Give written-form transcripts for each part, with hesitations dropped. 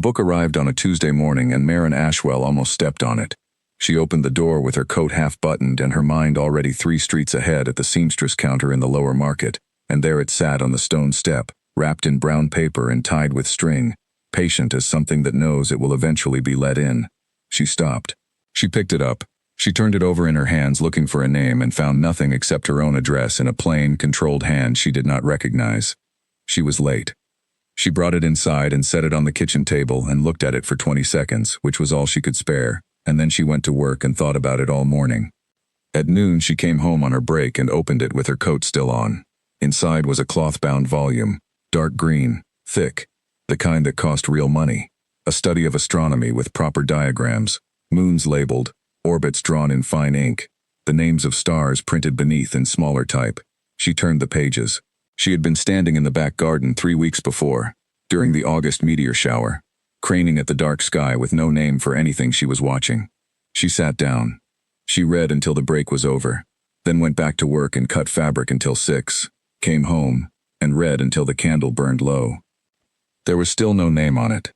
book arrived on a Tuesday morning and Maren Ashwell almost stepped on it. She opened the door with her coat half buttoned and her mind already 3 streets ahead at the seamstress counter in the lower market, and there it sat on the stone step, wrapped in brown paper and tied with string, patient as something that knows it will eventually be let in. She stopped. She picked it up. She turned it over in her hands looking for a name and found nothing except her own address in a plain, controlled hand she did not recognize. She was late. She brought it inside and set it on the kitchen table and looked at it for 20 seconds, which was all she could spare, and then she went to work and thought about it all morning. At noon she came home on her break and opened it with her coat still on. Inside was a cloth-bound volume, dark green, thick, the kind that cost real money, a study of astronomy with proper diagrams, moons labeled, orbits drawn in fine ink, the names of stars printed beneath in smaller type. She turned the pages. She had been standing in the back garden 3 weeks before, during the August meteor shower, craning at the dark sky with no name for anything she was watching. She sat down. She read until the break was over, then went back to work and cut fabric until 6, came home, and read until the candle burned low. There was still no name on it.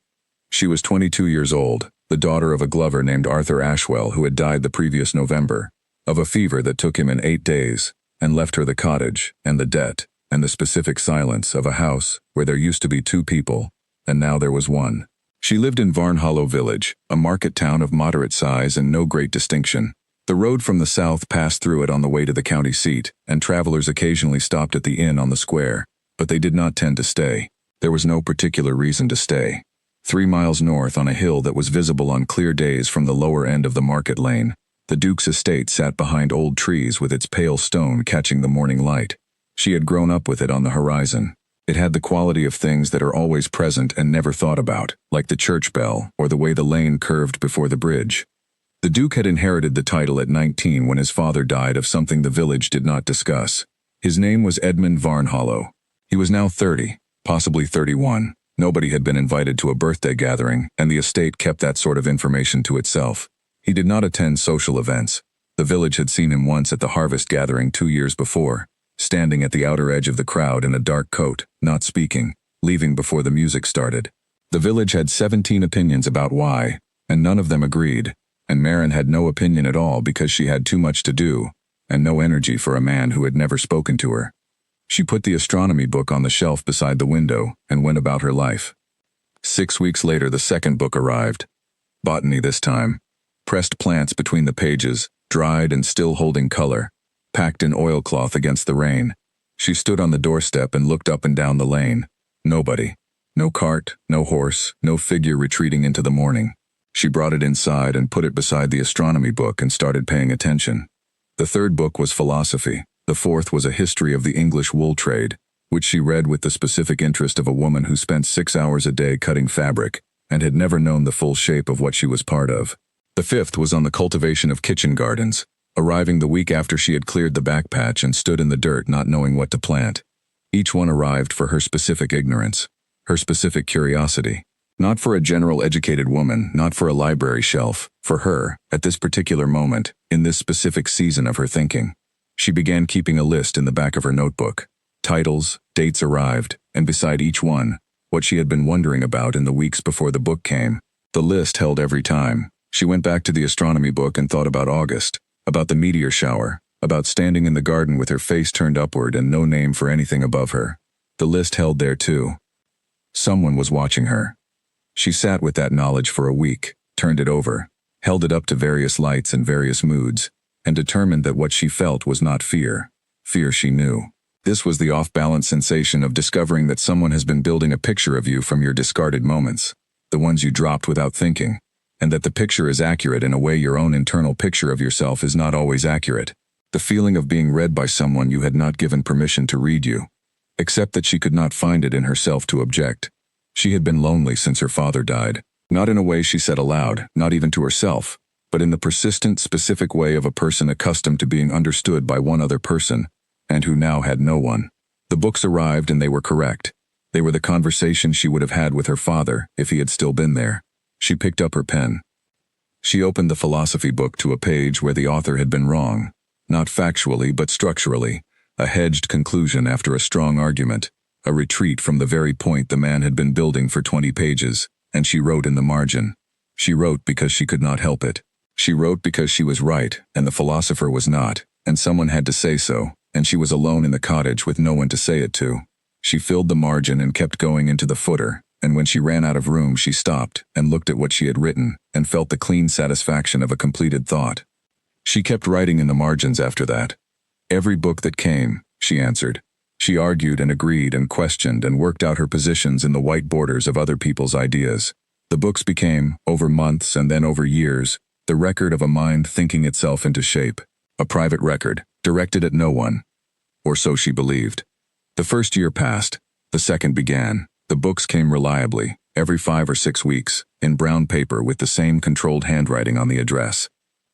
She was 22 years old, the daughter of a glover named Arthur Ashwell who had died the previous November, of a fever that took him in 8 days, and left her the cottage, and the debt, and the specific silence of a house where there used to be 2 people, and now there was 1. She lived in Varnhollow village, a market town of moderate size and no great distinction. The road from the south passed through it on the way to the county seat, and travelers occasionally stopped at the inn on the square, but they did not tend to stay. There was no particular reason to stay. 3 miles north on a hill that was visible on clear days from the lower end of the market lane, the Duke's estate sat behind old trees with its pale stone catching the morning light. She had grown up with it on the horizon. It had the quality of things that are always present and never thought about, like the church bell or the way the lane curved before the bridge. The Duke had inherited the title at 19 when his father died of something the village did not discuss. His name was Edmund Varnhollow. He was now 30, possibly 31. Nobody had been invited to a birthday gathering, and the estate kept that sort of information to itself. He did not attend social events. The village had seen him once at the harvest gathering 2 years before, standing at the outer edge of the crowd in a dark coat, not speaking, leaving before the music started. The village had 17 opinions about why, and none of them agreed, and Maren had no opinion at all because she had too much to do, and no energy for a man who had never spoken to her. She put the astronomy book on the shelf beside the window and went about her life. 6 weeks later the second book arrived. Botany this time. Pressed plants between the pages, dried and still holding color, packed in oilcloth against the rain. She stood on the doorstep and looked up and down the lane. Nobody. No cart, no horse, no figure retreating into the morning. She brought it inside and put it beside the astronomy book and started paying attention. The third book was philosophy. The fourth was a history of the English wool trade, which she read with the specific interest of a woman who spent 6 hours a day cutting fabric and had never known the full shape of what she was part of. The fifth was on the cultivation of kitchen gardens, arriving the week after she had cleared the back patch and stood in the dirt not knowing what to plant. Each one arrived for her specific ignorance, her specific curiosity. Not for a general educated woman, not for a library shelf, for her, at this particular moment, in this specific season of her thinking. She began keeping a list in the back of her notebook. Titles, dates arrived, and beside each one, what she had been wondering about in the weeks before the book came. The list held every time. She went back to the astronomy book and thought about August, about the meteor shower, about standing in the garden with her face turned upward and no name for anything above her. The list held there too. Someone was watching her. She sat with that knowledge for a week, turned it over, held it up to various lights and various moods, and determined that what she felt was not fear. Fear she knew. This was the off-balance sensation of discovering that someone has been building a picture of you from your discarded moments, the ones you dropped without thinking, and that the picture is accurate in a way your own internal picture of yourself is not always accurate. The feeling of being read by someone you had not given permission to read you, except that she could not find it in herself to object. She had been lonely since her father died, not in a way she said aloud, not even to herself, but in the persistent, specific way of a person accustomed to being understood by one other person, and who now had no one. The books arrived and they were correct. They were the conversation she would have had with her father if he had still been there. She picked up her pen. She opened the philosophy book to a page where the author had been wrong, not factually but structurally, a hedged conclusion after a strong argument, a retreat from the very point the man had been building for 20 pages. and she wrote in the margin. She wrote because she could not help it. She wrote because she was right, and the philosopher was not, and someone had to say so, and she was alone in the cottage with no one to say it to. She filled the margin and kept going into the footer, and when she ran out of room she stopped and looked at what she had written and felt the clean satisfaction of a completed thought. She kept writing in the margins after that. Every book that came, she answered. She argued and agreed and questioned and worked out her positions in the white borders of other people's ideas. The books became, over months and then over years, the record of a mind thinking itself into shape. A private record, directed at no one. Or so she believed. The first year passed. The second began. The books came reliably, every 5 or 6 weeks, in brown paper with the same controlled handwriting on the address.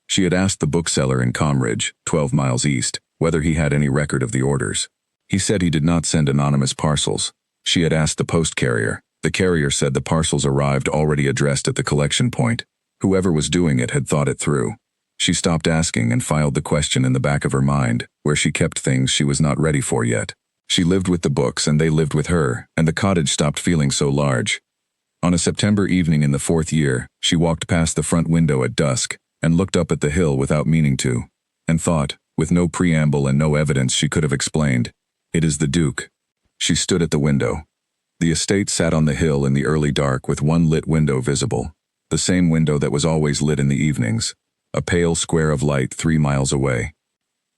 She had asked the bookseller in Comridge, 12 miles east, whether he had any record of the orders. He said he did not send anonymous parcels. She had asked the post carrier. The carrier said the parcels arrived already addressed at the collection point. Whoever was doing it had thought it through. She stopped asking and filed the question in the back of her mind, where she kept things she was not ready for yet. She lived with the books and they lived with her, and the cottage stopped feeling so large. On a September evening in the 4th year, she walked past the front window at dusk and looked up at the hill without meaning to, and thought, with no preamble and no evidence she could have explained, "It is the Duke." She stood at the window. The estate sat on the hill in the early dark with one lit window visible, the same window that was always lit in the evenings, a pale square of light 3 miles away.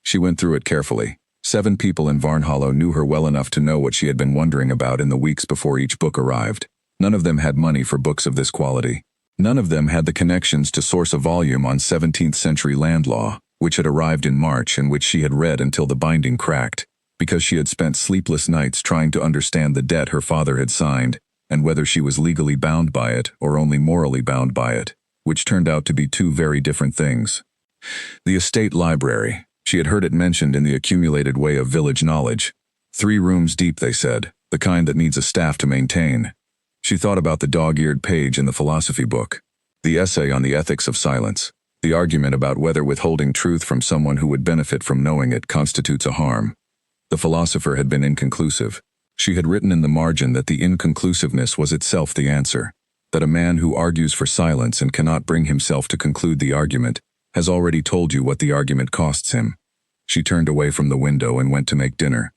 She went through it carefully. 7 people in Varnhollow knew her well enough to know what she had been wondering about in the weeks before each book arrived. None of them had money for books of this quality. None of them had the connections to source a volume on 17th-century land law, which had arrived in March and which she had read until the binding cracked, because she had spent sleepless nights trying to understand the debt her father had signed, and whether she was legally bound by it or only morally bound by it, which turned out to be 2 very different things. The estate library. She had heard it mentioned in the accumulated way of village knowledge. 3 rooms deep, they said, the kind that needs a staff to maintain. She thought about the dog-eared page in the philosophy book, the essay on the ethics of silence, the argument about whether withholding truth from someone who would benefit from knowing it constitutes a harm. The philosopher had been inconclusive. She had written in the margin that the inconclusiveness was itself the answer, that a man who argues for silence and cannot bring himself to conclude the argument has already told you what the argument costs him. She turned away from the window and went to make dinner.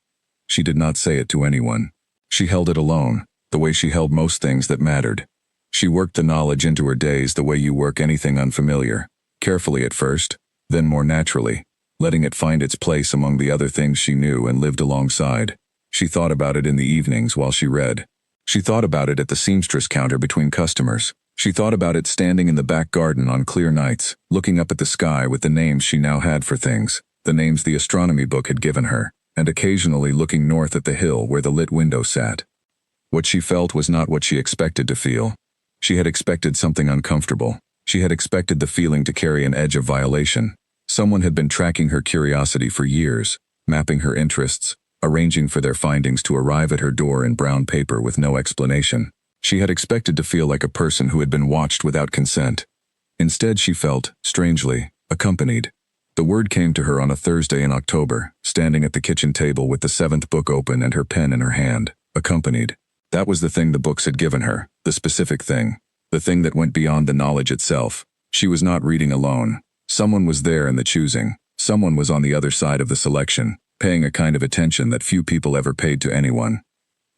She did not say it to anyone. She held it alone, the way she held most things that mattered. She worked the knowledge into her days the way you work anything unfamiliar, carefully at first, then more naturally, letting it find its place among the other things she knew and lived alongside. She thought about it in the evenings while she read. She thought about it at the seamstress counter between customers. She thought about it standing in the back garden on clear nights, looking up at the sky with the names she now had for things, the names the astronomy book had given her, and occasionally looking north at the hill where the lit window sat. What she felt was not what she expected to feel. She had expected something uncomfortable. She had expected the feeling to carry an edge of violation. Someone had been tracking her curiosity for years, mapping her interests, arranging for their findings to arrive at her door in brown paper with no explanation. She had expected to feel like a person who had been watched without consent. Instead, she felt, strangely, accompanied. The word came to her on a Thursday in October, standing at the kitchen table with the 7th book open and her pen in her hand, accompanied. That was the thing the books had given her, the specific thing, the thing that went beyond the knowledge itself. She was not reading alone. Someone was there in the choosing. Someone was on the other side of the selection, paying a kind of attention that few people ever paid to anyone.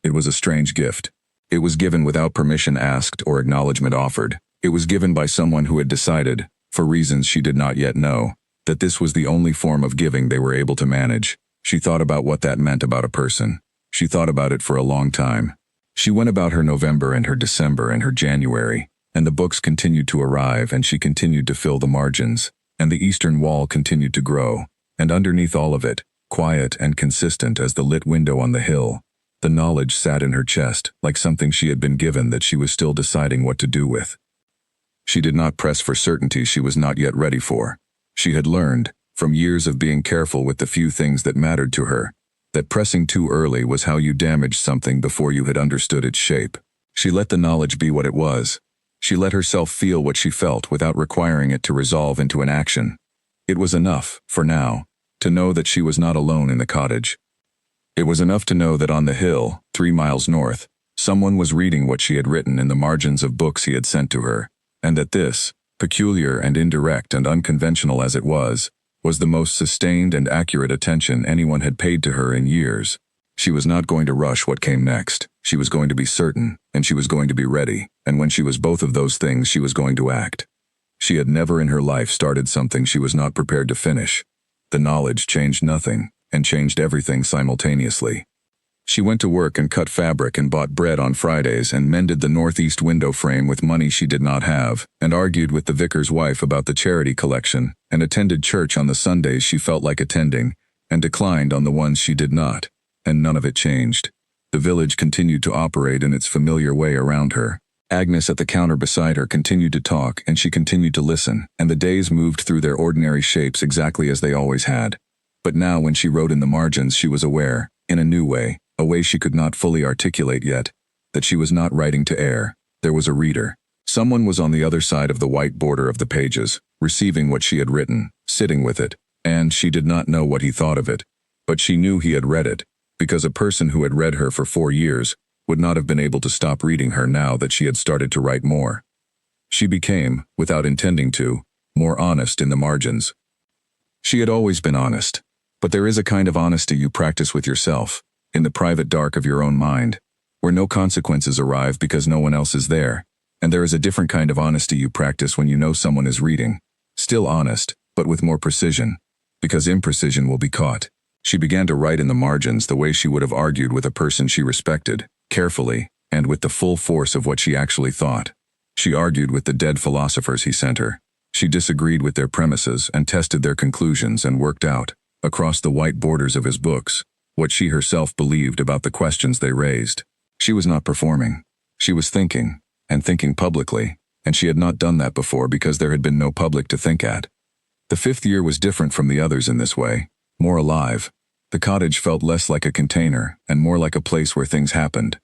It was a strange gift. It was given without permission asked or acknowledgement offered. It was given by someone who had decided, for reasons she did not yet know, that this was the only form of giving they were able to manage. She thought about what that meant about a person. She thought about it for a long time. She went about her November and her December and her January, and the books continued to arrive and she continued to fill the margins, and the eastern wall continued to grow, and underneath all of it, quiet and consistent as the lit window on the hill, the knowledge sat in her chest like something she had been given that she was still deciding what to do with. She did not press for certainty she was not yet ready for. She had learned, from years of being careful with the few things that mattered to her, that pressing too early was how you damaged something before you had understood its shape. She let the knowledge be what it was. She let herself feel what she felt without requiring it to resolve into an action. It was enough, for now, to know that she was not alone in the cottage. It was enough to know that on the hill, 3 miles north, Someone was reading what she had written in the margins of books he had sent to her, and that this, peculiar and indirect and unconventional as it was the most sustained and accurate attention anyone had paid to her in years. She was not going to rush what came next. She was going to be certain, and she was going to be ready, and when she was both of those things, she was going to act. She had never in her life started something she was not prepared to finish. The knowledge changed nothing, and changed everything simultaneously. She went to work and cut fabric and bought bread on Fridays and mended the northeast window frame with money she did not have, and argued with the vicar's wife about the charity collection, and attended church on the Sundays she felt like attending, and declined on the ones she did not, and none of it changed. The village continued to operate in its familiar way around her. Agnes at the counter beside her continued to talk, and she continued to listen, and the days moved through their ordinary shapes exactly as they always had. But now when she wrote in the margins, she was aware, in a new way, a way she could not fully articulate yet, that she was not writing to air. There was a reader. Someone was on the other side of the white border of the pages, receiving what she had written, sitting with it, and she did not know what he thought of it. But she knew he had read it, because a person who had read her for 4 years would not have been able to stop reading her now that she had started to write more. She became, without intending to, more honest in the margins. She had always been honest, but there is a kind of honesty you practice with yourself, in the private dark of your own mind, where no consequences arrive because no one else is there, and there is a different kind of honesty you practice when you know someone is reading, still honest, but with more precision, because imprecision will be caught. She began to write in the margins the way she would have argued with a person she respected, carefully, and with the full force of what she actually thought. She argued with the dead philosophers he sent her. She disagreed with their premises and tested their conclusions and worked out, across the white borders of his books, what she herself believed about the questions they raised. She was not performing. She was thinking, and thinking publicly, and she had not done that before because there had been no public to think at. The 5th year was different from the others in this way, more alive. The cottage felt less like a container, and more like a place where things happened.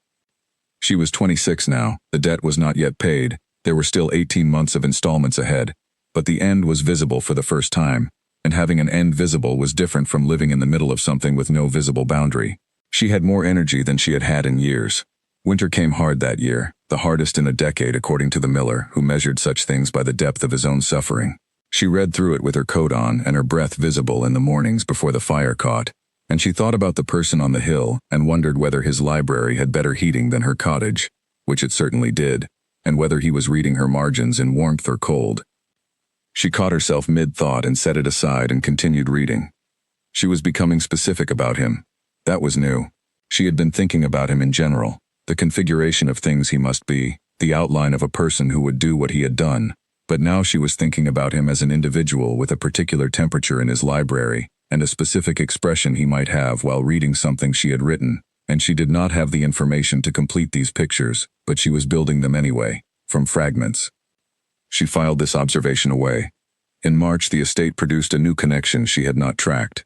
She was 26 now, the debt was not yet paid, there were still 18 months of installments ahead, but the end was visible for the first time, and having an end visible was different from living in the middle of something with no visible boundary. She had more energy than she had had in years. Winter came hard that year, the hardest in a decade according to the miller, who measured such things by the depth of his own suffering. She read through it with her coat on and her breath visible in the mornings before the fire caught, and she thought about the person on the hill and wondered whether his library had better heating than her cottage, which it certainly did, and whether he was reading her margins in warmth or cold. She caught herself mid-thought and set it aside and continued reading. She was becoming specific about him. That was new. She had been thinking about him in general, the configuration of things he must be, the outline of a person who would do what he had done, but now she was thinking about him as an individual with a particular temperature in his library, and a specific expression he might have while reading something she had written, and she did not have the information to complete these pictures, but she was building them anyway, from fragments. She filed this observation away. In March, the estate produced a new connection she had not tracked.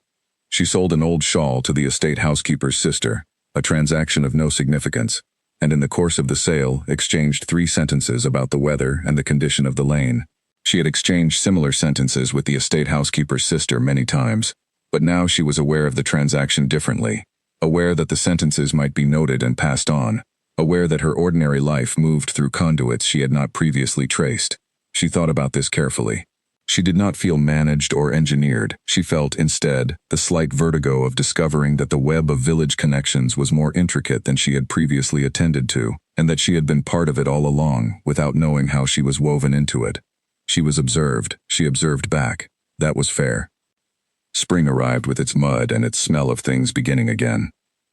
She sold an old shawl to the estate housekeeper's sister, a transaction of no significance, and in the course of the sale, exchanged 3 sentences about the weather and the condition of the lane. She had exchanged similar sentences with the estate housekeeper's sister many times, but now she was aware of the transaction differently, aware that the sentences might be noted and passed on, aware that her ordinary life moved through conduits she had not previously traced. She thought about this carefully. She did not feel managed or engineered. She felt, instead, the slight vertigo of discovering that the web of village connections was more intricate than she had previously attended to, and that she had been part of it all along, without knowing how she was woven into it. She was observed. She observed back. That was fair. Spring arrived with its mud and its smell of things beginning again.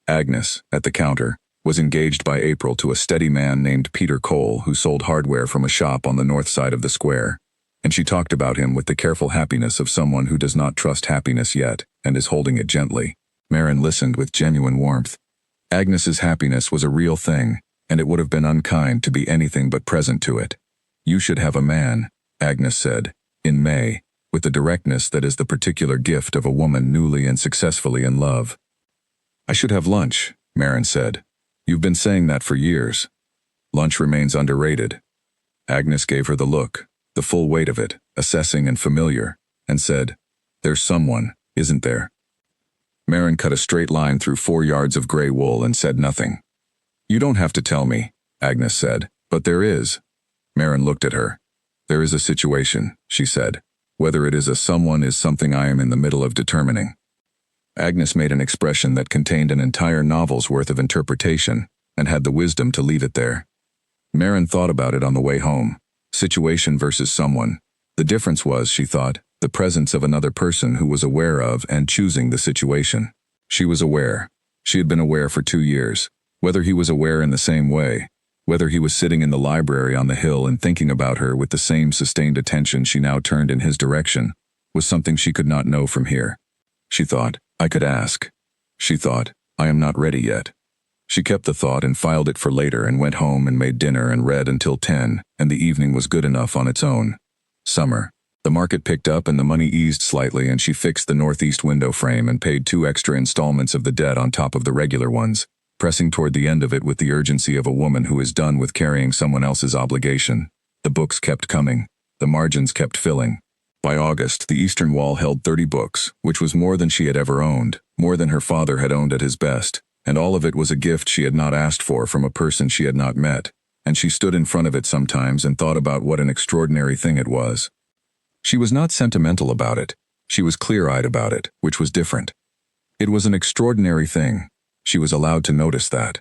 Agnes, at the counter, was engaged by April to a steady man named Peter Cole who sold hardware from a shop on the north side of the square, and she talked about him with the careful happiness of someone who does not trust happiness yet and is holding it gently. Marin listened with genuine warmth. Agnes's happiness was a real thing, and it would have been unkind to be anything but present to it. "You should have a man," Agnes said, in May, with the directness that is the particular gift of a woman newly and successfully in love. "I should have lunch," Marin said. "You've been saying that for years. Lunch remains underrated." Agnes gave her the look, the full weight of it, assessing and familiar, and said, "There's someone, isn't there?" Marin cut a straight line through 4 yards of gray wool and said nothing. You don't have to tell me, Agnes said. But there is. Maren looked at her. There is a situation, she said. Whether it is a someone is something I am in the middle of determining. Agnes made an expression that contained an entire novel's worth of interpretation, and had the wisdom to leave it there. Maren thought about it on the way home. Situation versus someone. The difference was, she thought, the presence of another person who was aware of and choosing the situation. She was aware. She had been aware for 2 years. Whether he was aware in the same way, whether he was sitting in the library on the hill and thinking about her with the same sustained attention she now turned in his direction, was something she could not know from here. She thought, I could ask. She thought, I am not ready yet. She kept the thought and filed it for later and went home and made dinner and read until 10, and the evening was good enough on its own. Summer. The market picked up and the money eased slightly, and she fixed the northeast window frame and paid 2 extra installments of the debt on top of the regular ones, pressing toward the end of it with the urgency of a woman who is done with carrying someone else's obligation. The books kept coming. The margins kept filling. By August, the eastern wall held 30 books, which was more than she had ever owned, more than her father had owned at his best, and all of it was a gift she had not asked for from a person she had not met, and she stood in front of it sometimes and thought about what an extraordinary thing it was. She was not sentimental about it. She was clear-eyed about it, which was different. It was an extraordinary thing. She was allowed to notice that.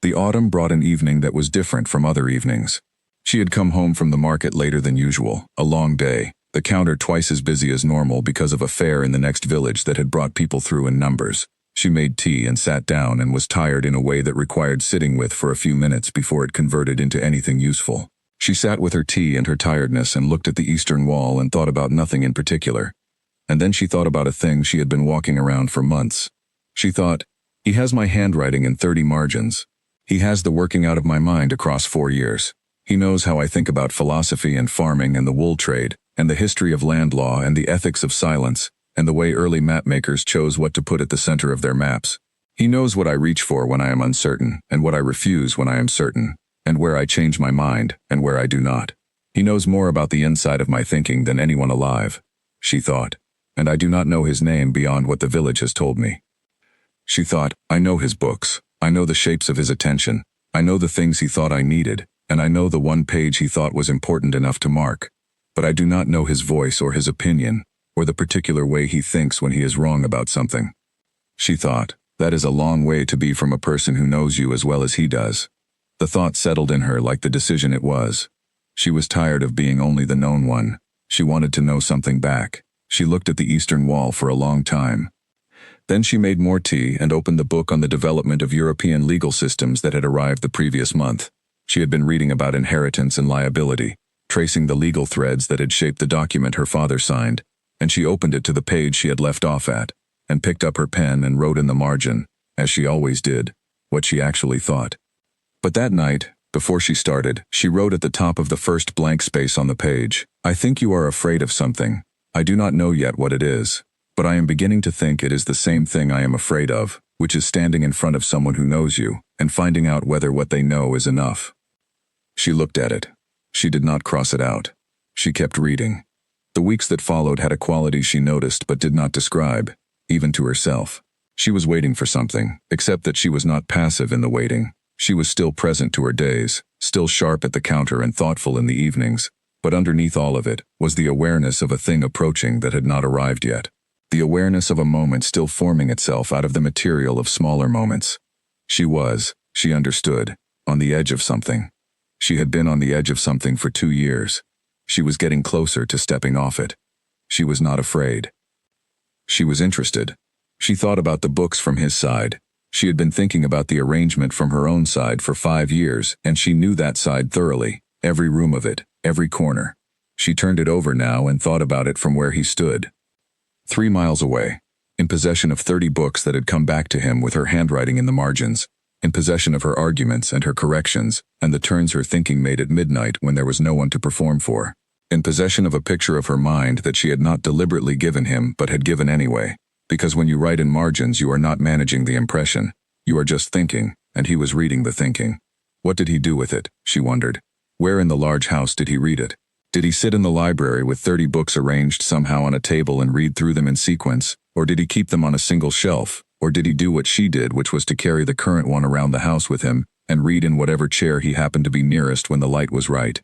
The autumn brought an evening that was different from other evenings. She had come home from the market later than usual, a long day, the counter twice as busy as normal because of a fair in the next village that had brought people through in numbers. She made tea and sat down and was tired in a way that required sitting with for a few minutes before it converted into anything useful. She sat with her tea and her tiredness and looked at the eastern wall and thought about nothing in particular. And then she thought about a thing she had been walking around for months. She thought, he has my handwriting in 30 margins. He has the working out of my mind across 4 years. He knows how I think about philosophy and farming and the wool trade, and the history of land law and the ethics of silence, and the way early map makers chose what to put at the center of their maps. He knows what I reach for when I am uncertain, and what I refuse when I am certain, and where I change my mind, and where I do not. He knows more about the inside of my thinking than anyone alive, she thought, and I do not know his name beyond what the village has told me. She thought, I know his books, I know the shapes of his attention, I know the things he thought I needed, and I know the one page he thought was important enough to mark. But I do not know his voice or his opinion, or the particular way he thinks when he is wrong about something. She thought, that is a long way to be from a person who knows you as well as he does. The thought settled in her like the decision it was. She was tired of being only the known one. She wanted to know something back. She looked at the eastern wall for a long time. Then she made more tea and opened the book on the development of European legal systems that had arrived the previous month. She had been reading about inheritance and liability, tracing the legal threads that had shaped the document her father signed, and she opened it to the page she had left off at, and picked up her pen and wrote in the margin, as she always did, what she actually thought. But that night, before she started, she wrote at the top of the first blank space on the page, I think you are afraid of something. I do not know yet what it is, but I am beginning to think it is the same thing I am afraid of, which is standing in front of someone who knows you, and finding out whether what they know is enough. She looked at it. She did not cross it out. She kept reading. The weeks that followed had a quality she noticed but did not describe, even to herself. She was waiting for something, except that she was not passive in the waiting. She was still present to her days, still sharp at the counter and thoughtful in the evenings, but underneath all of it was the awareness of a thing approaching that had not arrived yet. The awareness of a moment still forming itself out of the material of smaller moments. She understood, on the edge of something. She had been on the edge of something for 2 years. She was getting closer to stepping off it. She was not afraid. She was interested. She thought about the books from his side. She had been thinking about the arrangement from her own side for 5 years, and she knew that side thoroughly, every room of it, every corner. She turned it over now and thought about it from where he stood. 3 miles away, in possession of 30 books that had come back to him with her handwriting in the margins, in possession of her arguments and her corrections, and the turns her thinking made at midnight when there was no one to perform for, in possession of a picture of her mind that she had not deliberately given him but had given anyway. Because when you write in margins you are not managing the impression, you are just thinking, and he was reading the thinking. What did he do with it, she wondered. Where in the large house did he read it? Did he sit in the library with 30 books arranged somehow on a table and read through them in sequence, or did he keep them on a single shelf, or did he do what she did, which was to carry the current one around the house with him, and read in whatever chair he happened to be nearest when the light was right.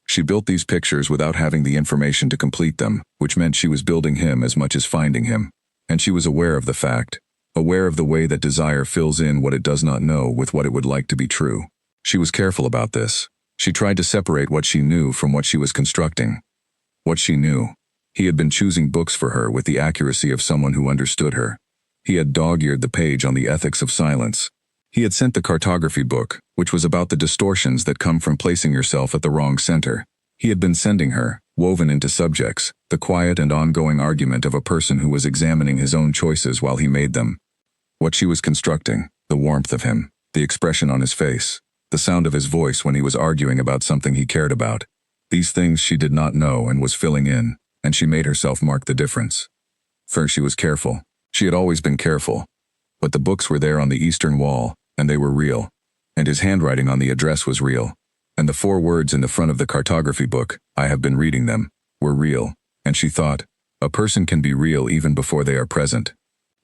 She built these pictures without having the information to complete them, which meant she was building him as much as finding him. And she was aware of the fact, aware of the way that desire fills in what it does not know with what it would like to be true. She was careful about this. She tried to separate what she knew from what she was constructing. What she knew. He had been choosing books for her with the accuracy of someone who understood her. He had dog-eared the page on the ethics of silence. He had sent the cartography book, which was about the distortions that come from placing yourself at the wrong center. He had been sending her, woven into subjects, the quiet and ongoing argument of a person who was examining his own choices while he made them. What she was constructing, the warmth of him, the expression on his face, the sound of his voice when he was arguing about something he cared about. These things she did not know and was filling in, and she made herself mark the difference. First, she was careful. She had always been careful. But the books were there on the eastern wall, and they were real. And his handwriting on the address was real. And the 4 words in the front of the cartography book, "I have been reading them," were real. And she thought, a person can be real even before they are present.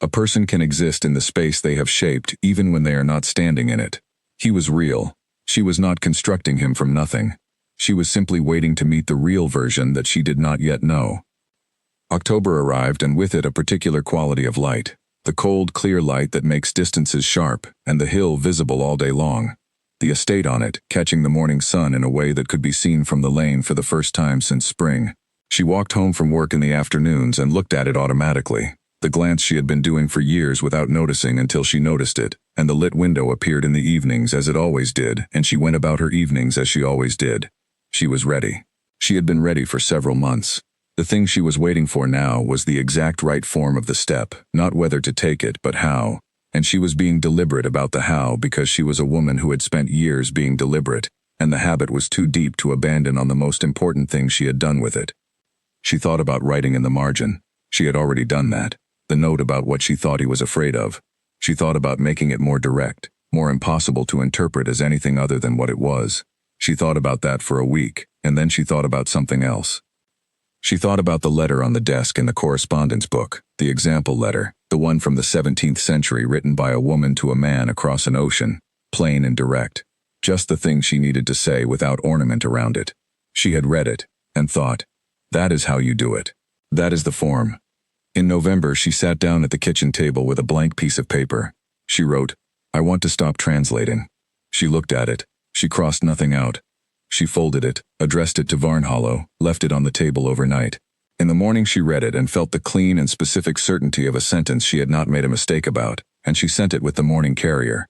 A person can exist in the space they have shaped even when they are not standing in it. He was real. She was not constructing him from nothing. She was simply waiting to meet the real version that she did not yet know. October arrived, and with it a particular quality of light. The cold, clear light that makes distances sharp, and the hill visible all day long. The estate on it, catching the morning sun in a way that could be seen from the lane for the first time since spring. She walked home from work in the afternoons and looked at it automatically. The glance she had been doing for years without noticing until she noticed it, and the lit window appeared in the evenings as it always did, and she went about her evenings as she always did. She was ready. She had been ready for several months. The thing she was waiting for now was the exact right form of the step, not whether to take it, but how. And she was being deliberate about the how because she was a woman who had spent years being deliberate, and the habit was too deep to abandon on the most important thing she had done with it. She thought about writing in the margin. She had already done that. The note about what she thought he was afraid of. She thought about making it more direct, more impossible to interpret as anything other than what it was. She thought about that for a week, and then she thought about something else. She thought about the letter on the desk in the correspondence book, the example letter, the one from the 17th century written by a woman to a man across an ocean, plain and direct. Just the thing she needed to say without ornament around it. She had read it, and thought, that is how you do it. That is the form. In November, she sat down at the kitchen table with a blank piece of paper. She wrote, "I want to stop translating." She looked at it. She crossed nothing out. She folded it, addressed it to Varnhollow, left it on the table overnight. In the morning she read it and felt the clean and specific certainty of a sentence she had not made a mistake about, and she sent it with the morning carrier.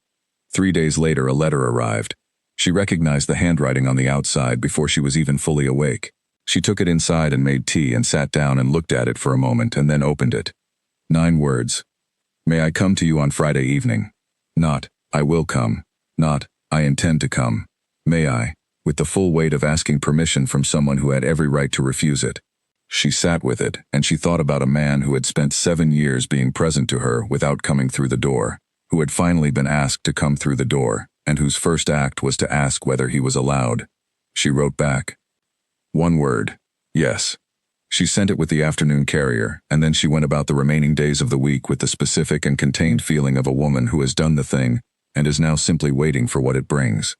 3 days later a letter arrived. She recognized the handwriting on the outside before she was even fully awake. She took it inside and made tea and sat down and looked at it for a moment and then opened it. 9 words. May I come to you on Friday evening? Not, I will come. Not, I intend to come. May I? With the full weight of asking permission from someone who had every right to refuse it. She sat with it, and she thought about a man who had spent 7 years being present to her without coming through the door, who had finally been asked to come through the door, and whose first act was to ask whether he was allowed. She wrote back. 1 word. Yes. She sent it with the afternoon carrier, and then she went about the remaining days of the week with the specific and contained feeling of a woman who has done the thing and is now simply waiting for what it brings.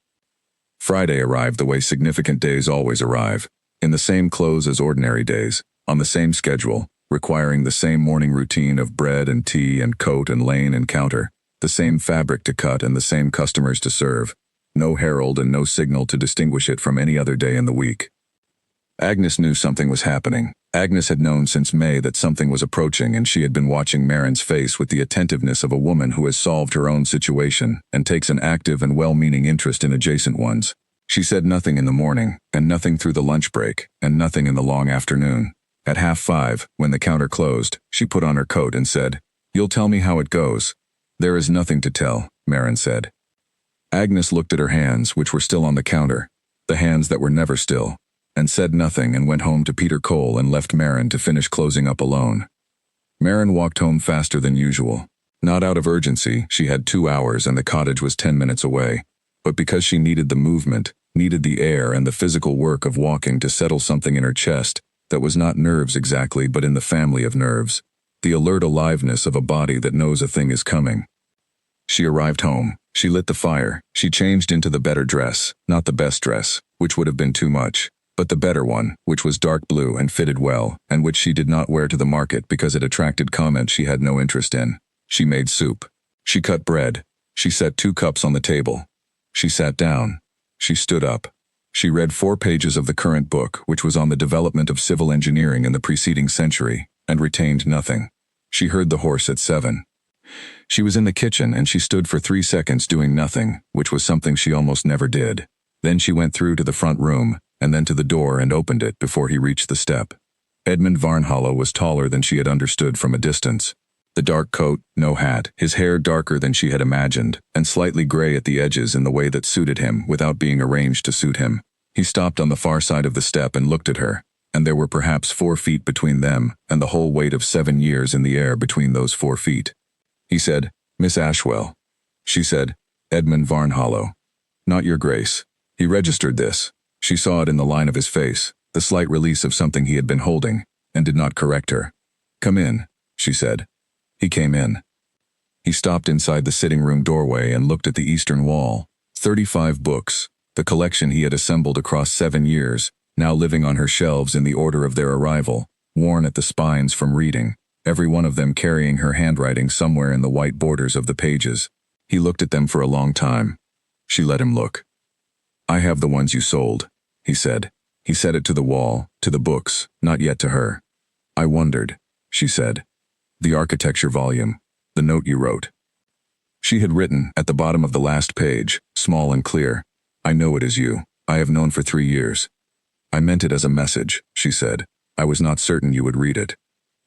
Friday arrived the way significant days always arrive, in the same clothes as ordinary days, on the same schedule, requiring the same morning routine of bread and tea and coat and lane and counter, the same fabric to cut and the same customers to serve, no herald and no signal to distinguish it from any other day in the week. Agnes knew something was happening. Agnes had known since May that something was approaching, and she had been watching Marin's face with the attentiveness of a woman who has solved her own situation and takes an active and well-meaning interest in adjacent ones. She said nothing in the morning, and nothing through the lunch break, and nothing in the long afternoon. At 5:30, when the counter closed, she put on her coat and said, "You'll tell me how it goes." "There is nothing to tell," Marin said. Agnes looked at her hands, which were still on the counter, the hands that were never still, and said nothing and went home to Peter Cole and left Marin to finish closing up alone. Marin walked home faster than usual. Not out of urgency, she had 2 hours and the cottage was 10 minutes away, but because she needed the movement, needed the air and the physical work of walking to settle something in her chest that was not nerves exactly but in the family of nerves, the alert aliveness of a body that knows a thing is coming. She arrived home. She lit the fire. She changed into the better dress, not the best dress, which would have been too much, but the better one, which was dark blue and fitted well, and which she did not wear to the market because it attracted comments she had no interest in. She made soup. She cut bread. She set 2 cups on the table. She sat down. She stood up. She read 4 pages of the current book, which was on the development of civil engineering in the preceding century, and retained nothing. She heard the horse at 7. She was in the kitchen and she stood for 3 seconds doing nothing, which was something she almost never did. Then she went through to the front room, and then to the door and opened it before he reached the step. Edmund Varnhollow was taller than she had understood from a distance. The dark coat, no hat, his hair darker than she had imagined, and slightly gray at the edges in the way that suited him without being arranged to suit him. He stopped on the far side of the step and looked at her, and there were perhaps 4 feet between them and the whole weight of 7 years in the air between those 4 feet. He said, "Miss Ashwell." She said, "Edmund Varnhollow." "Not your grace." He registered this. She saw it in the line of his face, the slight release of something he had been holding, and did not correct her. "Come in," she said. He came in. He stopped inside the sitting room doorway and looked at the eastern wall. 35 books, the collection he had assembled across 7 years, now living on her shelves in the order of their arrival, worn at the spines from reading, every one of them carrying her handwriting somewhere in the white borders of the pages. He looked at them for a long time. She let him look. "I have the ones you sold," he said. He said it to the wall, to the books, not yet to her. "I wondered," she said. "The architecture volume, the note you wrote." She had written, at the bottom of the last page, small and clear, "I know it is you. I have known for 3 years." "I meant it as a message," she said. "I was not certain you would read it."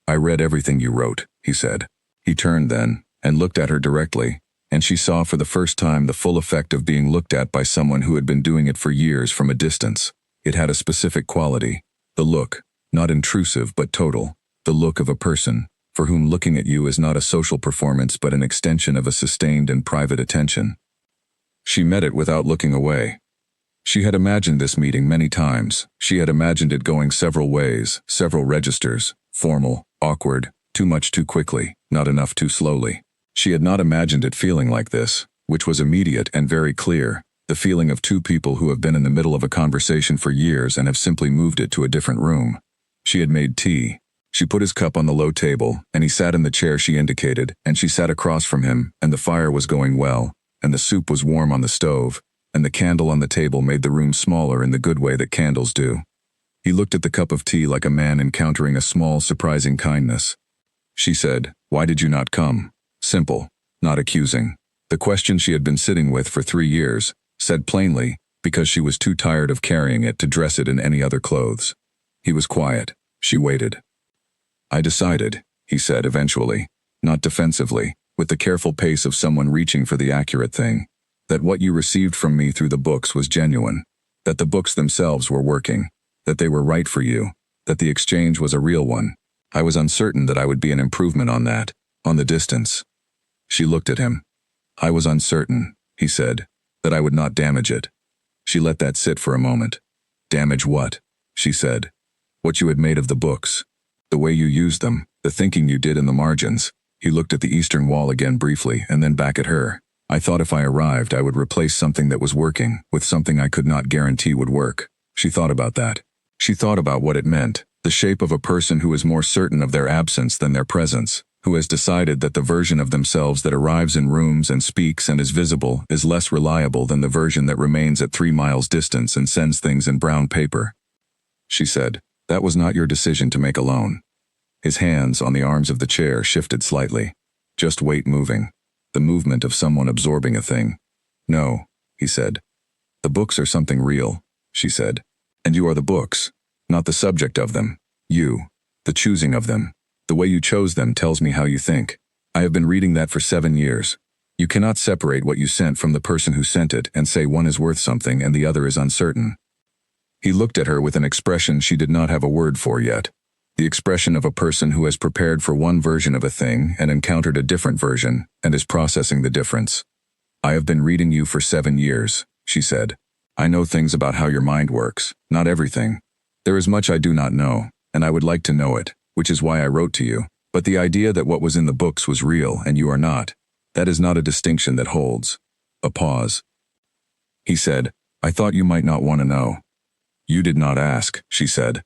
"I read everything you wrote," he said. He turned then, and looked at her directly, and she saw for the first time the full effect of being looked at by someone who had been doing it for years from a distance. It had a specific quality, the look, not intrusive but total, the look of a person, for whom looking at you is not a social performance but an extension of a sustained and private attention. She met it without looking away. She had imagined this meeting many times. She had imagined it going several ways, several registers, formal, awkward, too much too quickly, not enough too slowly. She had not imagined it feeling like this, which was immediate and very clear, the feeling of 2 people who have been in the middle of a conversation for years and have simply moved it to a different room. She had made tea. She put his cup on the low table, and he sat in the chair she indicated, and she sat across from him, and the fire was going well, and the soup was warm on the stove, and the candle on the table made the room smaller in the good way that candles do. He looked at the cup of tea like a man encountering a small, surprising kindness. She said, "Why did you not come?" Simple, not accusing. The question she had been sitting with for 3 years, said plainly, because she was too tired of carrying it to dress it in any other clothes. He was quiet. She waited. "I decided," he said eventually, not defensively, with the careful pace of someone reaching for the accurate thing, "that what you received from me through the books was genuine, that the books themselves were working, that they were right for you, that the exchange was a real one. I was uncertain that I would be an improvement on that, on the distance." She looked at him. "I was uncertain," he said, "that I would not damage it." She let that sit for a moment. "Damage what?" she said. "What you had made of the books. The way you used them, the thinking you did in the margins." He looked at the eastern wall again briefly and then back at her. "I thought if I arrived I would replace something that was working with something I could not guarantee would work." She thought about that. She thought about what it meant, the shape of a person who is more certain of their absence than their presence, who has decided that the version of themselves that arrives in rooms and speaks and is visible is less reliable than the version that remains at 3 miles distance and sends things in brown paper. She said, "That was not your decision to make alone." His hands on the arms of the chair shifted slightly. Just weight moving. The movement of someone absorbing a thing. "No," he said. "The books are something real," she said. "And you are the books, not the subject of them. You, the choosing of them. The way you chose them tells me how you think. I have been reading that for 7 years. You cannot separate what you sent from the person who sent it and say one is worth something and the other is uncertain." He looked at her with an expression she did not have a word for yet. The expression of a person who has prepared for one version of a thing and encountered a different version and is processing the difference. "I have been reading you for 7 years, she said. "I know things about how your mind works, not everything. There is much I do not know, and I would like to know it, which is why I wrote to you. But the idea that what was in the books was real and you are not, That is not a distinction that holds. A pause. He said, I thought you might not want to know. You did not ask, she said.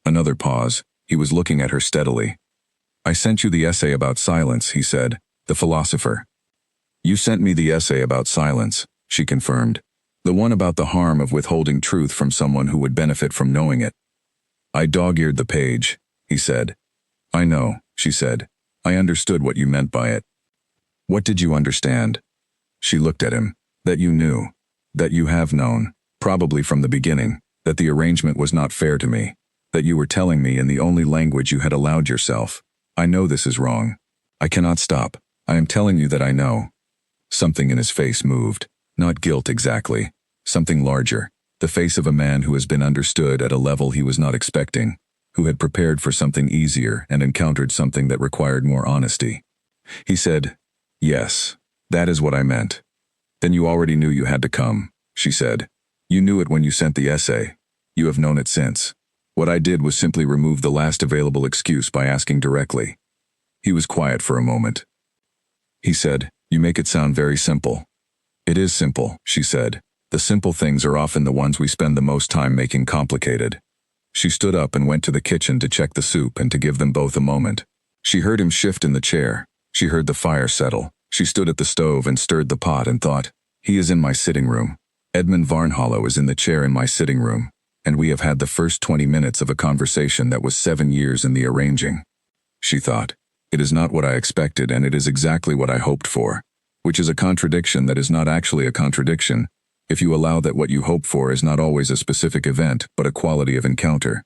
Another pause. He was looking at her steadily. I sent you the essay about silence, he said, the philosopher. You sent me the essay about silence, she confirmed. The one about the harm of withholding truth from someone who would benefit from knowing it. I dog-eared the page, he said. I know, she said. I understood what you meant by it. What did you understand? She looked at him. That you knew. That you have known, probably from the beginning, that the arrangement was not fair to me. That you were telling me in the only language you had allowed yourself. I know this is wrong. I cannot stop. I am telling you that I know. Something in his face moved. Not guilt exactly. Something larger. The face of a man who has been understood at a level he was not expecting. Who had prepared for something easier and encountered something that required more honesty. He said, yes, that is what I meant. Then you already knew you had to come, she said. You knew it when you sent the essay. You have known it since. What I did was simply remove the last available excuse by asking directly. He was quiet for a moment. He said, you make it sound very simple. It is simple, she said. The simple things are often the ones we spend the most time making complicated. She stood up and went to the kitchen to check the soup and to give them both a moment. She heard him shift in the chair. She heard the fire settle. She stood at the stove and stirred the pot and thought, he is in my sitting room. Edmund Varnhollow is in the chair in my sitting room, and we have had the first 20 minutes of a conversation that was 7 years in the arranging. She thought, it is not what I expected and it is exactly what I hoped for, which is a contradiction that is not actually a contradiction, if you allow that what you hope for is not always a specific event but a quality of encounter.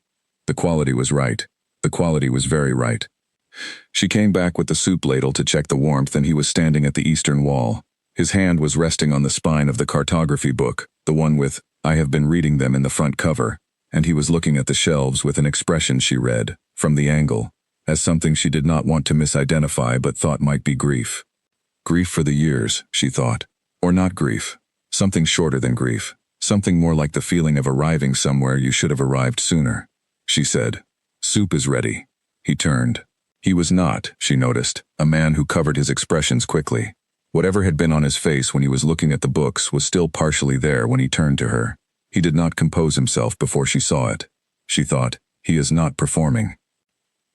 The quality was right. The quality was very right. She came back with the soup ladle to check the warmth and he was standing at the eastern wall. His hand was resting on the spine of the cartography book, the one with, I have been reading them in the front cover, and he was looking at the shelves with an expression she read, from the angle, as something she did not want to misidentify but thought might be grief. Grief for the years, she thought. Or not grief. Something shorter than grief. Something more like the feeling of arriving somewhere you should have arrived sooner. She said, soup is ready. He turned. He was not, she noticed, a man who covered his expressions quickly. Whatever had been on his face when he was looking at the books was still partially there when he turned to her. He did not compose himself before she saw it. She thought, he is not performing.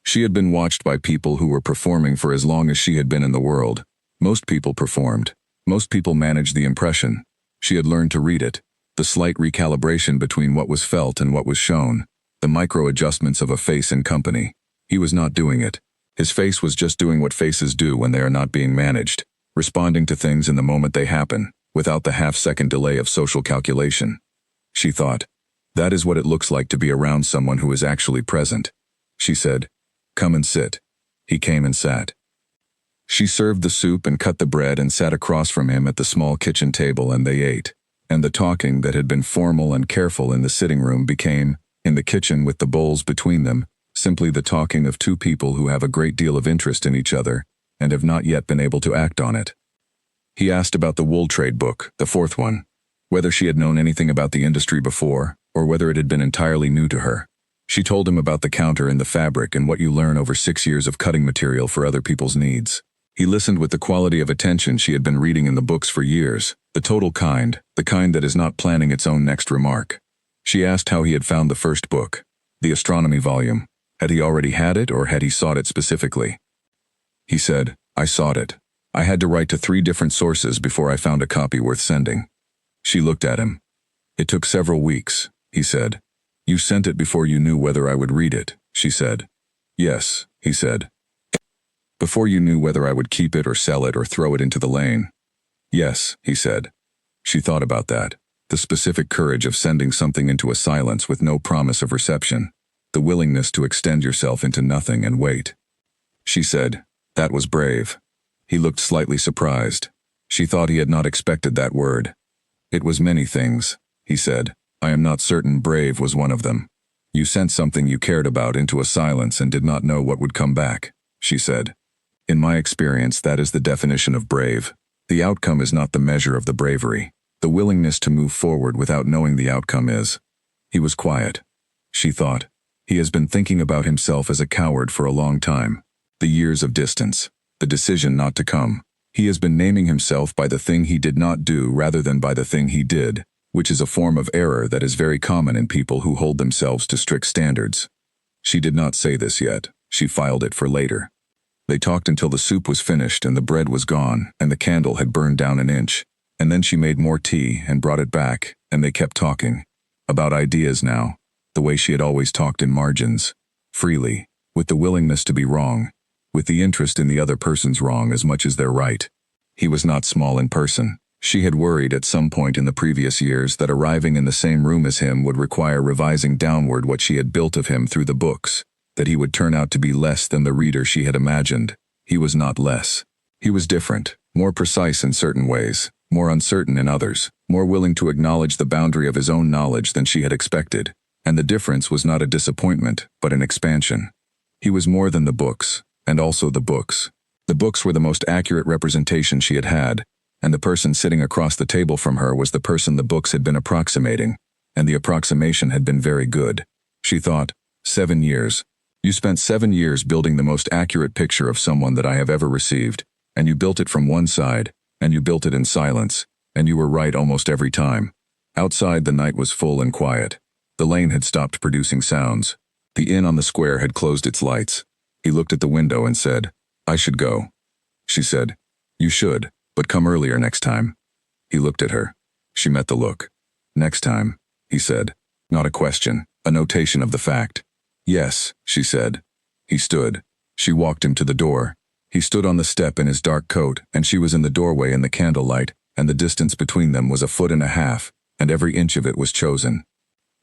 She had been watched by people who were performing for as long as she had been in the world. Most people performed. Most people managed the impression. She had learned to read it. The slight recalibration between what was felt and what was shown. The micro-adjustments of a face in company. He was not doing it. His face was just doing what faces do when they are not being managed. Responding to things in the moment they happen, without the half-second delay of social calculation. She thought, that is what it looks like to be around someone who is actually present. She said, come and sit. He came and sat. She served the soup and cut the bread and sat across from him at the small kitchen table and they ate. And the talking that had been formal and careful in the sitting room became, in the kitchen with the bowls between them, simply the talking of two people who have a great deal of interest in each other and have not yet been able to act on it. He asked about the wool trade book, the fourth one, whether she had known anything about the industry before, or whether it had been entirely new to her. She told him about the counter and the fabric and what you learn over 6 years of cutting material for other people's needs. He listened with the quality of attention she had been reading in the books for years, the total kind, the kind that is not planning its own next remark. She asked how he had found the first book, the astronomy volume. Had he already had it or had he sought it specifically? He said, I sought it. I had to write to 3 different sources before I found a copy worth sending. She looked at him. It took several weeks, he said. You sent it before you knew whether I would read it, she said. Yes, he said. Before you knew whether I would keep it or sell it or throw it into the lane. Yes, he said. She thought about that. The specific courage of sending something into a silence with no promise of reception. The willingness to extend yourself into nothing and wait. She said, that was brave. He looked slightly surprised. She thought he had not expected that word. It was many things, he said. I am not certain brave was one of them. You sent something you cared about into a silence and did not know what would come back, she said. In my experience, that is the definition of brave. The outcome is not the measure of the bravery. The willingness to move forward without knowing the outcome is. He was quiet. She thought. He has been thinking about himself as a coward for a long time. The years of distance. The decision not to come. He has been naming himself by the thing he did not do rather than by the thing he did, which is a form of error that is very common in people who hold themselves to strict standards. She did not say this yet. She filed it for later. They talked until the soup was finished and the bread was gone and the candle had burned down an inch. And then she made more tea and brought it back, and they kept talking. About ideas now, the way she had always talked in margins. Freely, with the willingness to be wrong, with the interest in the other person's wrong as much as their right. He was not small in person. She had worried at some point in the previous years that arriving in the same room as him would require revising downward what she had built of him through the books, that he would turn out to be less than the reader she had imagined. He was not less. He was different, more precise in certain ways, more uncertain in others, more willing to acknowledge the boundary of his own knowledge than she had expected, and the difference was not a disappointment, but an expansion. He was more than the books, and also the books. The books were the most accurate representation she had had, and the person sitting across the table from her was the person the books had been approximating, and the approximation had been very good. She thought, 7 years. You spent 7 years building the most accurate picture of someone that I have ever received, and you built it from one side, and you built it in silence, and you were right almost every time. Outside the night was full and quiet. The lane had stopped producing sounds. The inn on the square had closed its lights. He looked at the window and said, I should go. She said, You should, but come earlier next time. He looked at her. She met the look. Next time, he said. Not a question, a notation of the fact. Yes, she said. He stood. She walked him to the door. He stood on the step in his dark coat, and she was in the doorway in the candlelight, and the distance between them was 1.5 feet, and every inch of it was chosen.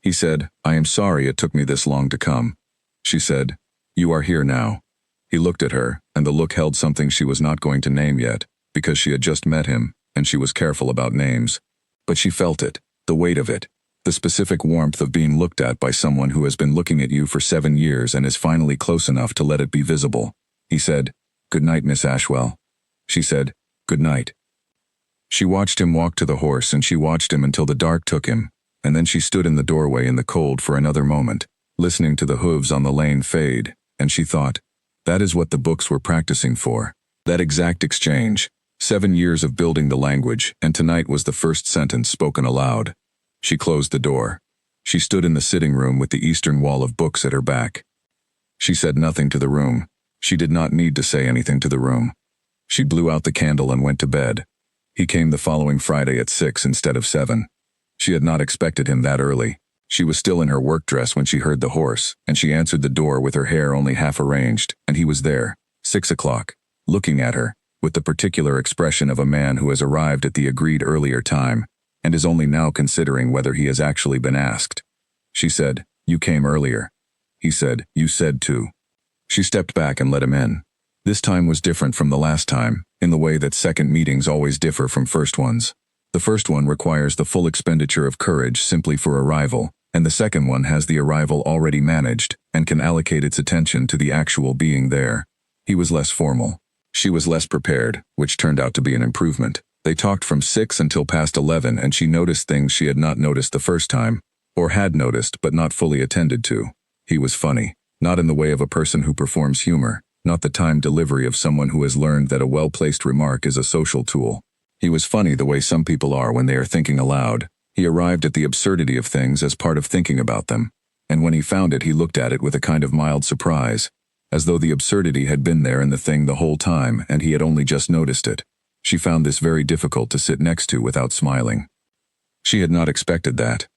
He said, I am sorry it took me this long to come. She said, You are here now. He looked at her, and the look held something she was not going to name yet, because she had just met him, and she was careful about names. But she felt it, the weight of it, the specific warmth of being looked at by someone who has been looking at you for 7 years and is finally close enough to let it be visible. He said, Good night, Miss Ashwell. She said, Good night. She watched him walk to the horse, and she watched him until the dark took him, and then she stood in the doorway in the cold for another moment, listening to the hooves on the lane fade, and she thought, that is what the books were practicing for. That exact exchange. 7 years of building the language, and tonight was the first sentence spoken aloud. She closed the door. She stood in the sitting room with the eastern wall of books at her back. She said nothing to the room. She did not need to say anything to the room. She blew out the candle and went to bed. He came the following Friday at 6 instead of 7. She had not expected him that early. She was still in her work dress when she heard the horse, and she answered the door with her hair only half arranged, and he was there, 6 o'clock, looking at her, with the particular expression of a man who has arrived at the agreed earlier time, and is only now considering whether he has actually been asked. She said, You came earlier. He said, You said to. She stepped back and let him in. This time was different from the last time, in the way that second meetings always differ from first ones. The first one requires the full expenditure of courage simply for arrival, and the second one has the arrival already managed and can allocate its attention to the actual being there. He was less formal. She was less prepared, which turned out to be an improvement. They talked from 6 until past 11, and she noticed things she had not noticed the first time, or had noticed but not fully attended to. He was funny, not in the way of a person who performs humor, not the timed delivery of someone who has learned that a well-placed remark is a social tool. He was funny the way some people are when they are thinking aloud. He arrived at the absurdity of things as part of thinking about them, and when he found it he looked at it with a kind of mild surprise, as though the absurdity had been there in the thing the whole time and he had only just noticed it. She found this very difficult to sit next to without smiling. She had not expected that.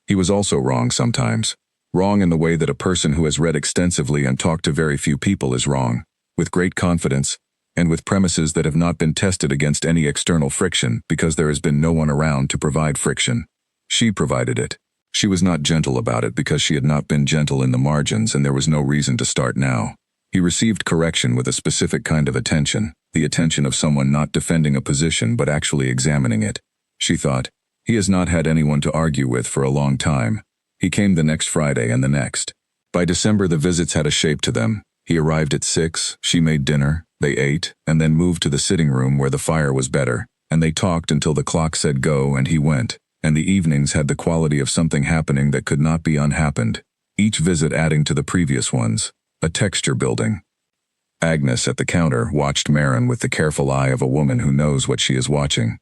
He was also wrong sometimes. Wrong in the way that a person who has read extensively and talked to very few people is wrong, with great confidence, and with premises that have not been tested against any external friction because there has been no one around to provide friction. She provided it. She was not gentle about it because she had not been gentle in the margins, and there was no reason to start now. He received correction with a specific kind of attention, the attention of someone not defending a position but actually examining it. She thought, he has not had anyone to argue with for a long time. He came the next Friday and the next. By December the visits had a shape to them. He arrived at 6, she made dinner, they ate, and then moved to the sitting room where the fire was better, and they talked until the clock said go and he went, and the evenings had the quality of something happening that could not be unhappened, each visit adding to the previous ones, a texture building. Agnes, at the counter, watched Maren with the careful eye of a woman who knows what she is watching.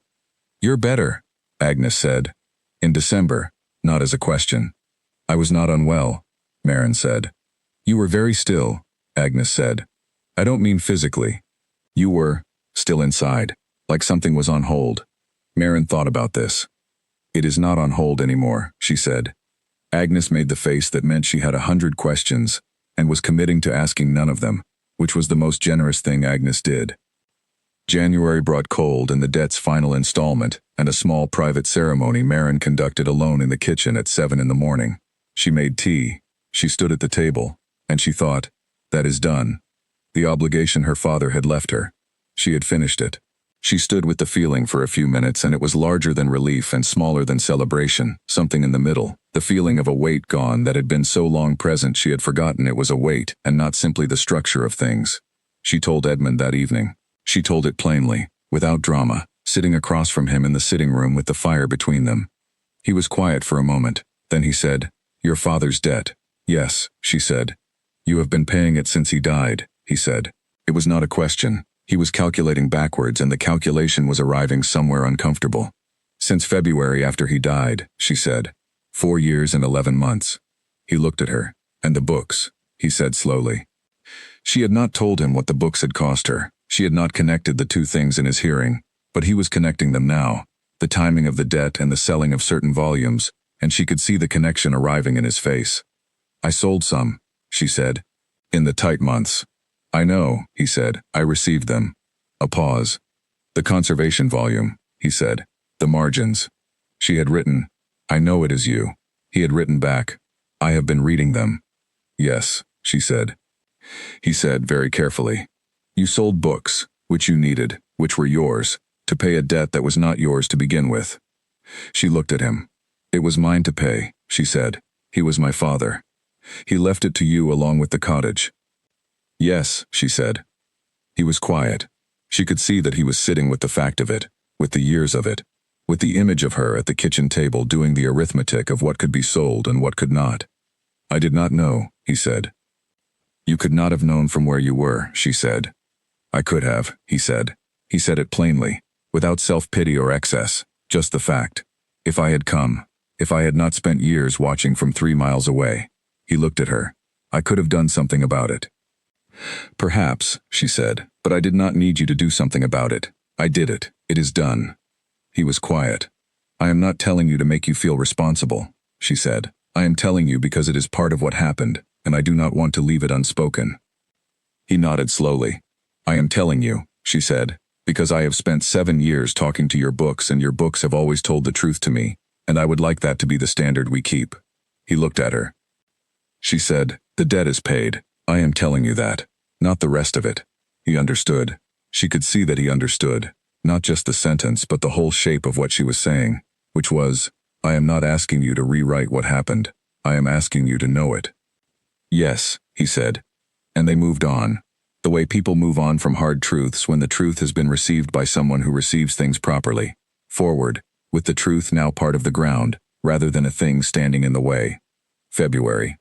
"You're better," Agnes said. "In December," not as a question. "I was not unwell," Maren said. "You were very still," Agnes said. "I don't mean physically. You were still inside, like something was on hold." Maren thought about this. "It is not on hold anymore," she said. Agnes made the face that meant she had 100 questions, and was committing to asking none of them, which was the most generous thing Agnes did. January brought cold and the debt's final installment, and a small private ceremony Maren conducted alone in the kitchen at 7 in the morning. She made tea. She stood at the table, and she thought, "That is done." The obligation her father had left her. She had finished it. She stood with the feeling for a few minutes, and it was larger than relief and smaller than celebration, something in the middle, the feeling of a weight gone that had been so long present she had forgotten it was a weight and not simply the structure of things. She told Edmund that evening. She told it plainly, without drama, sitting across from him in the sitting room with the fire between them. He was quiet for a moment. Then he said, "Your father's debt." "Yes," she said. "You have been paying it since he died," he said. It was not a question. He was calculating backwards, and the calculation was arriving somewhere uncomfortable. "Since February after he died," she said. 4 years and 11 months. He looked at her. "And the books," he said slowly. She had not told him what the books had cost her. She had not connected the two things in his hearing, but he was connecting them now, the timing of the debt and the selling of certain volumes, and she could see the connection arriving in his face. "I sold some," she said. "In the tight months." "I know," he said. "I received them." A pause. "The conservation volume," he said. "The margins." She had written, "I know it is you." He had written back, "I have been reading them." "Yes," she said. He said very carefully, "You sold books, which you needed, which were yours, to pay a debt that was not yours to begin with." She looked at him. "It was mine to pay," she said. "He was my father. He left it to you along with the cottage." "Yes," she said. He was quiet. She could see that he was sitting with the fact of it, with the years of it, with the image of her at the kitchen table doing the arithmetic of what could be sold and what could not. "I did not know," he said. "You could not have known from where you were," she said. "I could have," he said. He said it plainly, without self-pity or excess, just the fact. "If I had come, if I had not spent years watching from 3 miles away." He looked at her. "I could have done something about it." "Perhaps," she said, "but I did not need you to do something about it. I did it. It is done." He was quiet. "I am not telling you to make you feel responsible," she said. "I am telling you because it is part of what happened, and I do not want to leave it unspoken." He nodded slowly. "I am telling you," she said, "because I have spent 7 years talking to your books, and your books have always told the truth to me, and I would like that to be the standard we keep." He looked at her. She said, "The debt is paid. I am telling you that, not the rest of it." He understood. She could see that he understood, not just the sentence but the whole shape of what she was saying, which was, "I am not asking you to rewrite what happened. I am asking you to know it." "Yes," he said. And they moved on. The way people move on from hard truths when the truth has been received by someone who receives things properly. Forward, with the truth now part of the ground, rather than a thing standing in the way. February.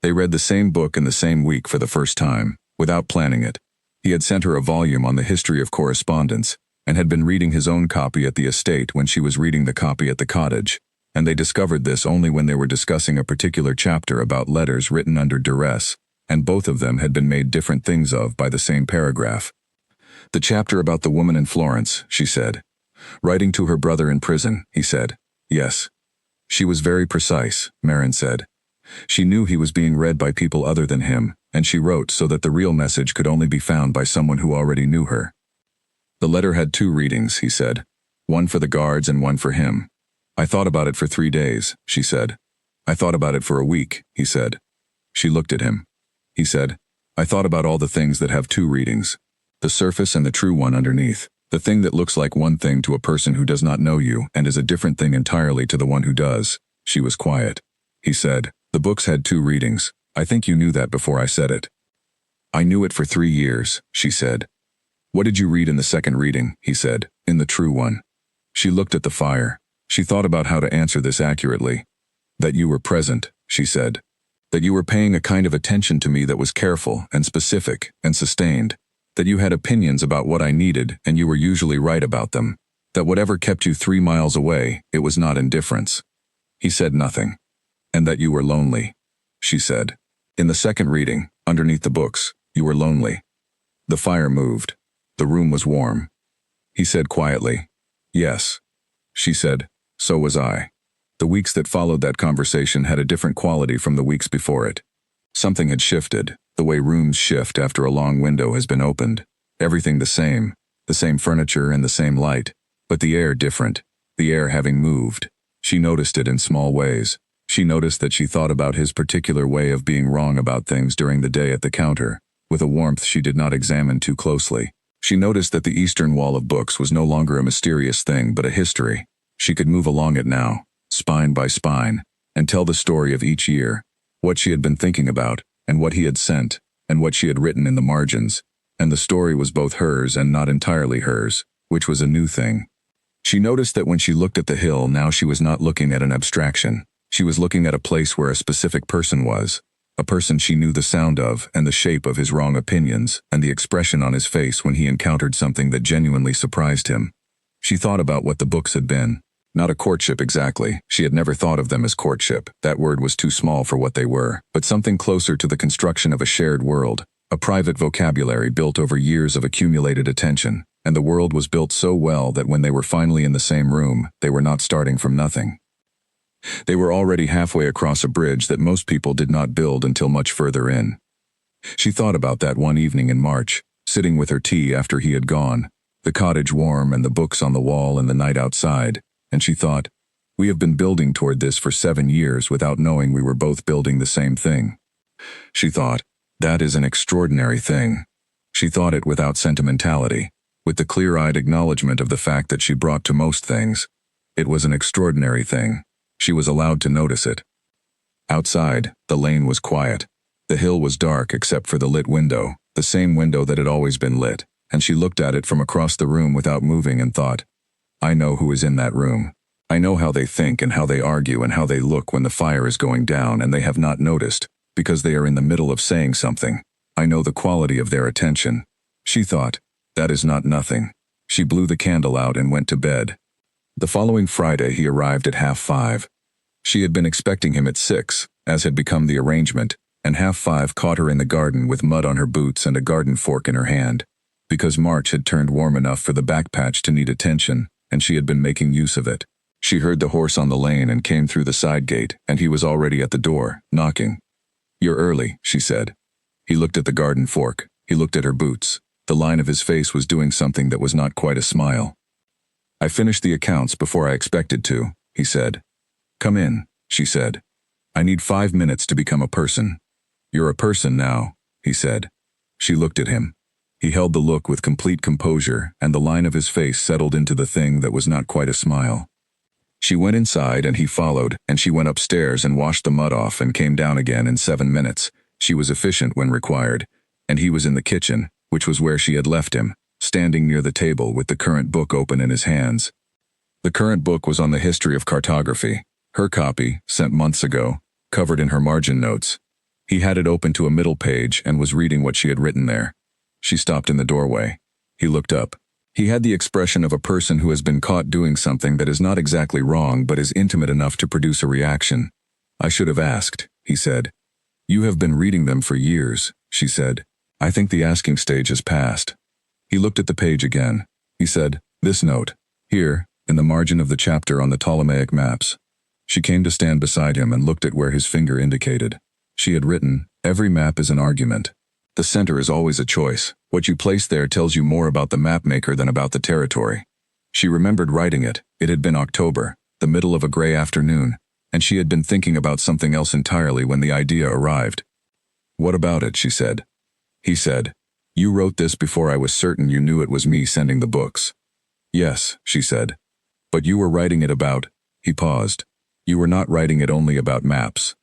They read the same book in the same week for the first time, without planning it. He had sent her a volume on the history of correspondence, and had been reading his own copy at the estate when she was reading the copy at the cottage, and they discovered this only when they were discussing a particular chapter about letters written under duress, and both of them had been made different things of by the same paragraph. "The chapter about the woman in Florence," she said. "Writing to her brother in prison," he said. "Yes." She was very precise, Maren said. She knew he was being read by people other than him, and she wrote so that the real message could only be found by someone who already knew her. "The letter had 2 readings," he said. "One for the guards and one for him. I thought about it for 3 days," she said. "I thought about it for a week," he said. She looked at him. He said, "I thought about all the things that have 2 readings. The surface and the true one underneath. The thing that looks like one thing to a person who does not know you and is a different thing entirely to the one who does." She was quiet. He said, "The books had 2 readings. I think you knew that before I said it." "I knew it for 3 years," she said. "What did you read in the second reading?" he said. "In the true one." She looked at the fire. She thought about how to answer this accurately. "That you were present," she said. That you were paying a kind of attention to me that was careful and specific and sustained. That you had opinions about what I needed and you were usually right about them. That whatever kept you 3 miles away, it was not indifference. He said nothing. And that you were lonely, she said. In the second reading, underneath the books, you were lonely. The fire moved. The room was warm. He said quietly, yes. She said, so was I. The weeks that followed that conversation had a different quality from the weeks before it. Something had shifted, the way rooms shift after a long window has been opened. Everything the same furniture and the same light, but the air different, the air having moved. She noticed it in small ways. She noticed that she thought about his particular way of being wrong about things during the day at the counter, with a warmth she did not examine too closely. She noticed that the eastern wall of books was no longer a mysterious thing but a history. She could move along it now, spine by spine, and tell the story of each year, what she had been thinking about, and what he had sent, and what she had written in the margins, and the story was both hers and not entirely hers, which was a new thing. She noticed that when she looked at the hill now she was not looking at an abstraction. She was looking at a place where a specific person was, a person she knew the sound of and the shape of his wrong opinions and the expression on his face when he encountered something that genuinely surprised him. She thought about what the books had been. Not a courtship exactly, she had never thought of them as courtship, that word was too small for what they were, but something closer to the construction of a shared world, a private vocabulary built over years of accumulated attention, and the world was built so well that when they were finally in the same room, they were not starting from nothing. They were already halfway across a bridge that most people did not build until much further in. She thought about that one evening in March, sitting with her tea after he had gone, the cottage warm and the books on the wall and the night outside, and she thought, we have been building toward this for 7 years without knowing we were both building the same thing. She thought, that is an extraordinary thing. She thought it without sentimentality, with the clear-eyed acknowledgement of the fact that she brought to most things. It was an extraordinary thing. She was allowed to notice it. Outside, the lane was quiet. The hill was dark except for the lit window, the same window that had always been lit, and she looked at it from across the room without moving and thought, I know who is in that room. I know how they think and how they argue and how they look when the fire is going down and they have not noticed, because they are in the middle of saying something. I know the quality of their attention. She thought, that is not nothing. She blew the candle out and went to bed. The following Friday he arrived at 5:30. She had been expecting him at 6, as had become the arrangement, and 5:30 caught her in the garden with mud on her boots and a garden fork in her hand. Because March had turned warm enough for the back patch to need attention, and she had been making use of it. She heard the horse on the lane and came through the side gate, and he was already at the door, knocking. You're early, she said. He looked at the garden fork. He looked at her boots. The line of his face was doing something that was not quite a smile. I finished the accounts before I expected to, he said. Come in, she said. I need 5 minutes to become a person. You're a person now, he said. She looked at him. He held the look with complete composure, and the line of his face settled into the thing that was not quite a smile. She went inside and he followed, and she went upstairs and washed the mud off and came down again in 7 minutes. She was efficient when required, and he was in the kitchen, which was where she had left him, standing near the table with the current book open in his hands. The current book was on the history of cartography, her copy, sent months ago, covered in her margin notes. He had it open to a middle page and was reading what she had written there. She stopped in the doorway. He looked up. He had the expression of a person who has been caught doing something that is not exactly wrong but is intimate enough to produce a reaction. I should have asked, he said. You have been reading them for years, she said. I think the asking stage has passed. He looked at the page again. He said, this note, here, in the margin of the chapter on the Ptolemaic maps. She came to stand beside him and looked at where his finger indicated. She had written, every map is an argument. The center is always a choice. What you place there tells you more about the map maker than about the territory. She remembered writing it. It had been October, the middle of a gray afternoon, and she had been thinking about something else entirely when the idea arrived. What about it, she said. He said, you wrote this before I was certain you knew it was me sending the books. Yes, she said. But you were writing it about, he paused. You were not writing it only about maps.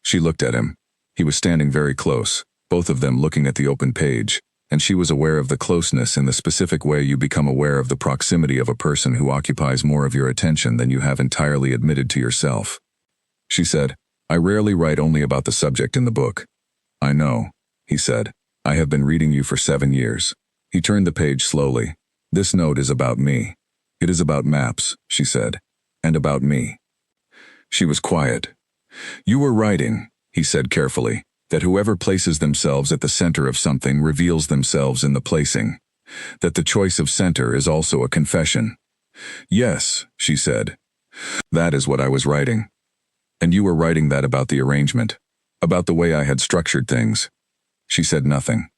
She looked at him. He was standing very close, both of them looking at the open page, and she was aware of the closeness in the specific way you become aware of the proximity of a person who occupies more of your attention than you have entirely admitted to yourself. She said, I rarely write only about the subject in the book. I know, he said. I have been reading you for 7 years. He turned the page slowly. This note is about me. It is about maps, she said. And about me. She was quiet. You were writing, he said carefully, that whoever places themselves at the center of something reveals themselves in the placing. That the choice of center is also a confession. Yes, she said. That is what I was writing. And you were writing that about the arrangement, about the way I had structured things. She said nothing.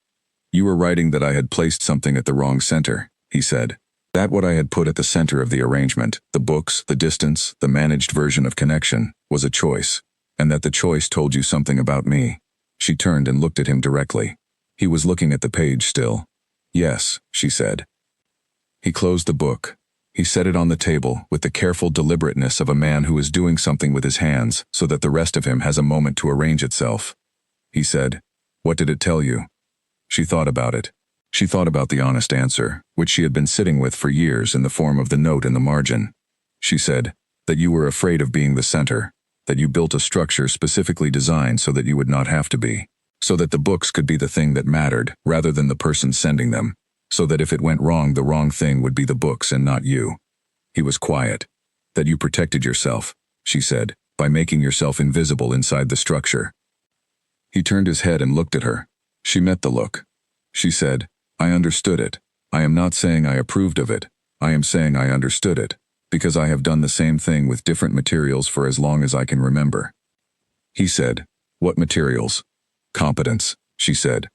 You were writing that I had placed something at the wrong center, he said. That what I had put at the center of the arrangement, the books, the distance, the managed version of connection, was a choice, and that the choice told you something about me. She turned and looked at him directly. He was looking at the page still. Yes, she said. He closed the book. He set it on the table with the careful deliberateness of a man who is doing something with his hands so that the rest of him has a moment to arrange itself. He said, "What did it tell you?" She thought about it. She thought about the honest answer, which she had been sitting with for years in the form of the note in the margin. She said, that you were afraid of being the center, that you built a structure specifically designed so that you would not have to be, so that the books could be the thing that mattered rather than the person sending them, so that if it went wrong, the wrong thing would be the books and not you. He was quiet. That you protected yourself, she said, by making yourself invisible inside the structure. He turned his head and looked at her. She met the look. She said, I understood it. I am not saying I approved of it. I am saying I understood it, because I have done the same thing with different materials for as long as I can remember. He said, what materials? Competence, she said.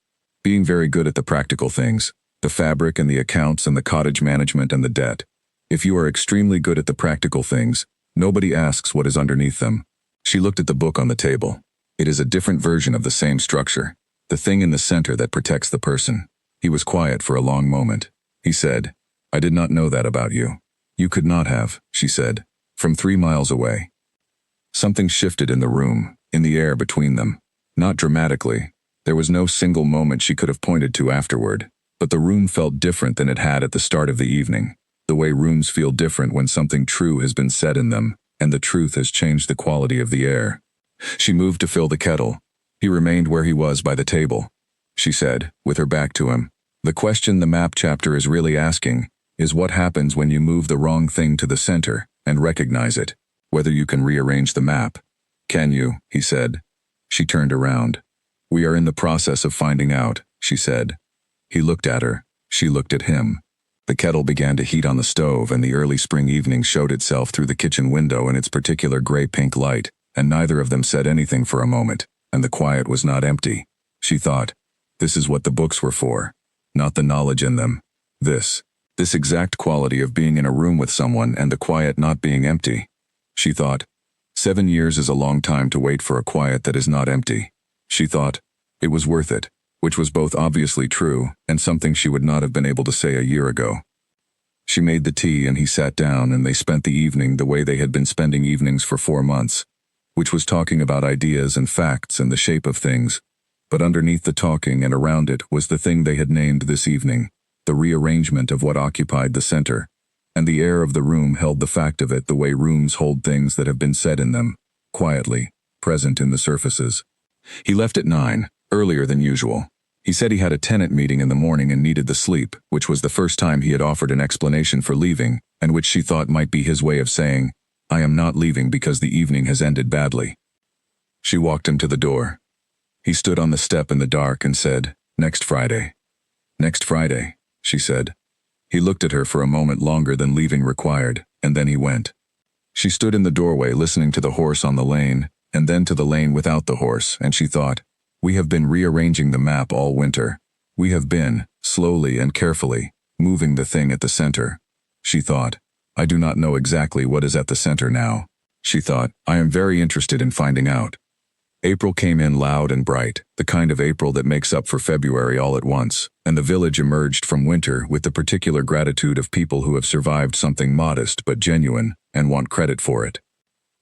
Being very good at the practical things, the fabric and the accounts and the cottage management and the debt. If you are extremely good at the practical things, nobody asks what is underneath them. She looked at the book on the table. It is a different version of the same structure, the thing in the center that protects the person. He was quiet for a long moment. He said, I did not know that about you. You could not have, she said, from 3 miles away. Something shifted in the room, in the air between them. Not dramatically. There was no single moment she could have pointed to afterward, but the room felt different than it had at the start of the evening, the way rooms feel different when something true has been said in them, and the truth has changed the quality of the air. She moved to fill the kettle. He remained where he was by the table. She said, with her back to him, the question the map chapter is really asking is what happens when you move the wrong thing to the center and recognize it, whether you can rearrange the map. Can you, he said. She turned around. We are in the process of finding out, she said. He looked at her. She looked at him. The kettle began to heat on the stove, and the early spring evening showed itself through the kitchen window in its particular gray-pink light, and neither of them said anything for a moment, and the quiet was not empty. She thought, this is what the books were for, not the knowledge in them. This exact quality of being in a room with someone and the quiet not being empty. She thought, 7 years is a long time to wait for a quiet that is not empty. She thought, it was worth it, which was both obviously true and something she would not have been able to say a year ago. She made the tea and he sat down, and they spent the evening the way they had been spending evenings for 4 months, which was talking about ideas and facts and the shape of things. But underneath the talking and around it was the thing they had named this evening, the rearrangement of what occupied the center, and the air of the room held the fact of it the way rooms hold things that have been said in them, quietly, present in the surfaces. He left at 9, earlier than usual. He said he had a tenant meeting in the morning and needed the sleep, which was the first time he had offered an explanation for leaving, and which she thought might be his way of saying, I am not leaving because the evening has ended badly. She walked him to the door. He stood on the step in the dark and said, Next Friday. Next Friday, she said. He looked at her for a moment longer than leaving required, and then he went. She stood in the doorway listening to the horse on the lane, and then to the lane without the horse, and she thought, we have been rearranging the map all winter. We have been, slowly and carefully, moving the thing at the center. She thought, I do not know exactly what is at the center now. She thought, I am very interested in finding out. April came in loud and bright, the kind of April that makes up for February all at once, and the village emerged from winter with the particular gratitude of people who have survived something modest but genuine and want credit for it.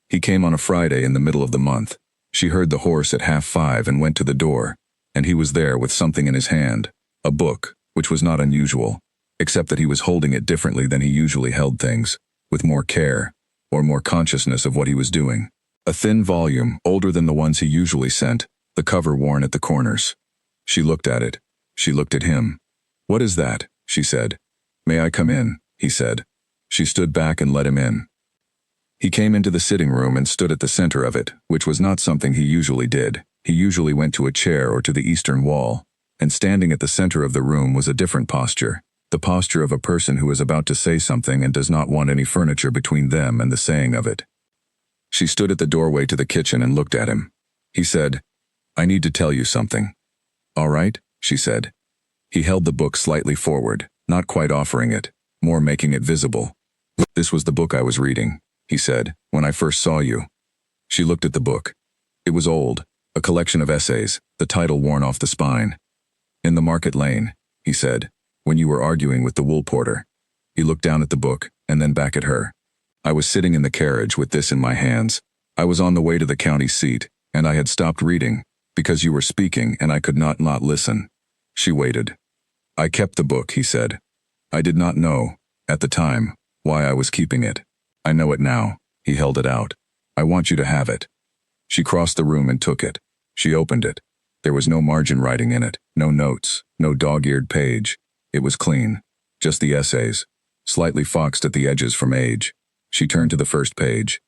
He came on a Friday in the middle of the month. She heard the horse at 5:30 and went to the door, and he was there with something in his hand, a book, which was not unusual, except that he was holding it differently than he usually held things, with more care, or more consciousness of what he was doing. A thin volume, older than the ones he usually sent, the cover worn at the corners. She looked at it. She looked at him. "What is that?" she said. "May I come in?" he said. She stood back and let him in. He came into the sitting room and stood at the center of it, which was not something he usually did. He usually went to a chair or to the eastern wall, and standing at the center of the room was a different posture, the posture of a person who is about to say something and does not want any furniture between them and the saying of it. She stood at the doorway to the kitchen and looked at him. He said, "I need to tell you something." "All right," she said. He held the book slightly forward, not quite offering it, more making it visible. "This was the book I was reading," he said, "when I first saw you." She looked at the book. It was old, a collection of essays, the title worn off the spine. "In the Market Lane," he said, "when you were arguing with the wool porter." He looked down at the book, and then back at her. "I was sitting in the carriage with this in my hands. I was on the way to the county seat, and I had stopped reading, because you were speaking and I could not listen." She waited. "I kept the book," he said. "I did not know, at the time, why I was keeping it. I know it now." He held it out. "I want you to have it." She crossed the room and took it. She opened it. There was no margin writing in it, no notes, no dog-eared page. It was clean. Just the essays, slightly foxed at the edges from age. She turned to the first page.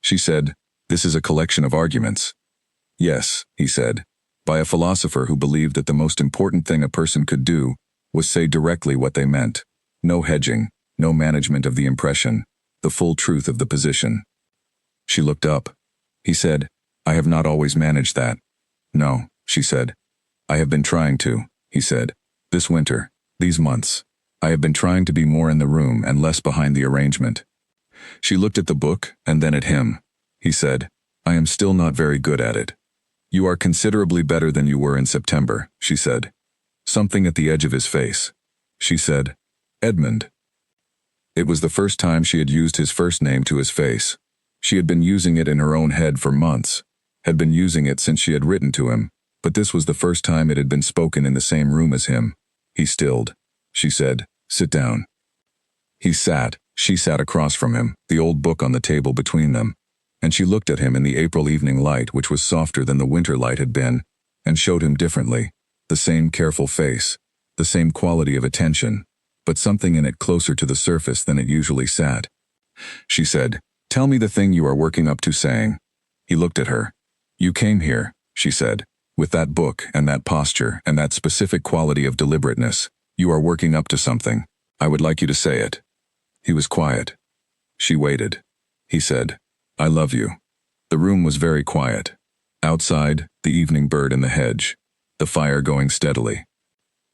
She said, "This is a collection of arguments." "Yes," he said, "by a philosopher who believed that the most important thing a person could do was say directly what they meant. No hedging, no management of the impression, the full truth of the position." She looked up. He said, "I have not always managed that." "No," she said. "I have been trying to," he said. "This winter, these months, I have been trying to be more in the room and less behind the arrangement." She looked at the book and then at him. He said, "I am still not very good at it." "You are considerably better than you were in September," she said. Something at the edge of his face. She said, "Edmund." It was the first time she had used his first name to his face. She had been using it in her own head for months, had been using it since she had written to him, but this was the first time it had been spoken in the same room as him. He stilled. She said, "Sit down." He sat. She sat across from him, the old book on the table between them, and she looked at him in the April evening light, which was softer than the winter light had been, and showed him differently, the same careful face, the same quality of attention, but something in it closer to the surface than it usually sat. She said, "Tell me the thing you are working up to saying." He looked at her. "You came here," she said, "with that book and that posture and that specific quality of deliberateness. You are working up to something. I would like you to say it." He was quiet. She waited. He said, "I love you." The room was very quiet. Outside, the evening bird in the hedge, the fire going steadily.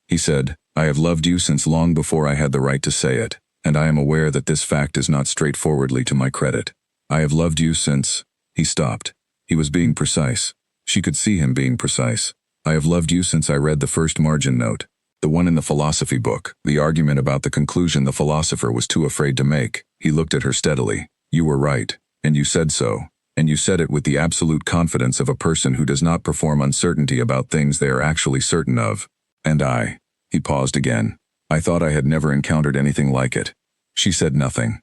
He said, "I have loved you since long before I had the right to say it, and I am aware that this fact is not straightforwardly to my credit. I have loved you since—" He stopped. He was being precise. She could see him being precise. "I have loved you since I read the first margin note, the one in the philosophy book, the argument about the conclusion the philosopher was too afraid to make." He looked at her steadily. "You were right, and you said so, and you said it with the absolute confidence of a person who does not perform uncertainty about things they are actually certain of. And I—" He paused again. "I thought I had never encountered anything like it." She said nothing.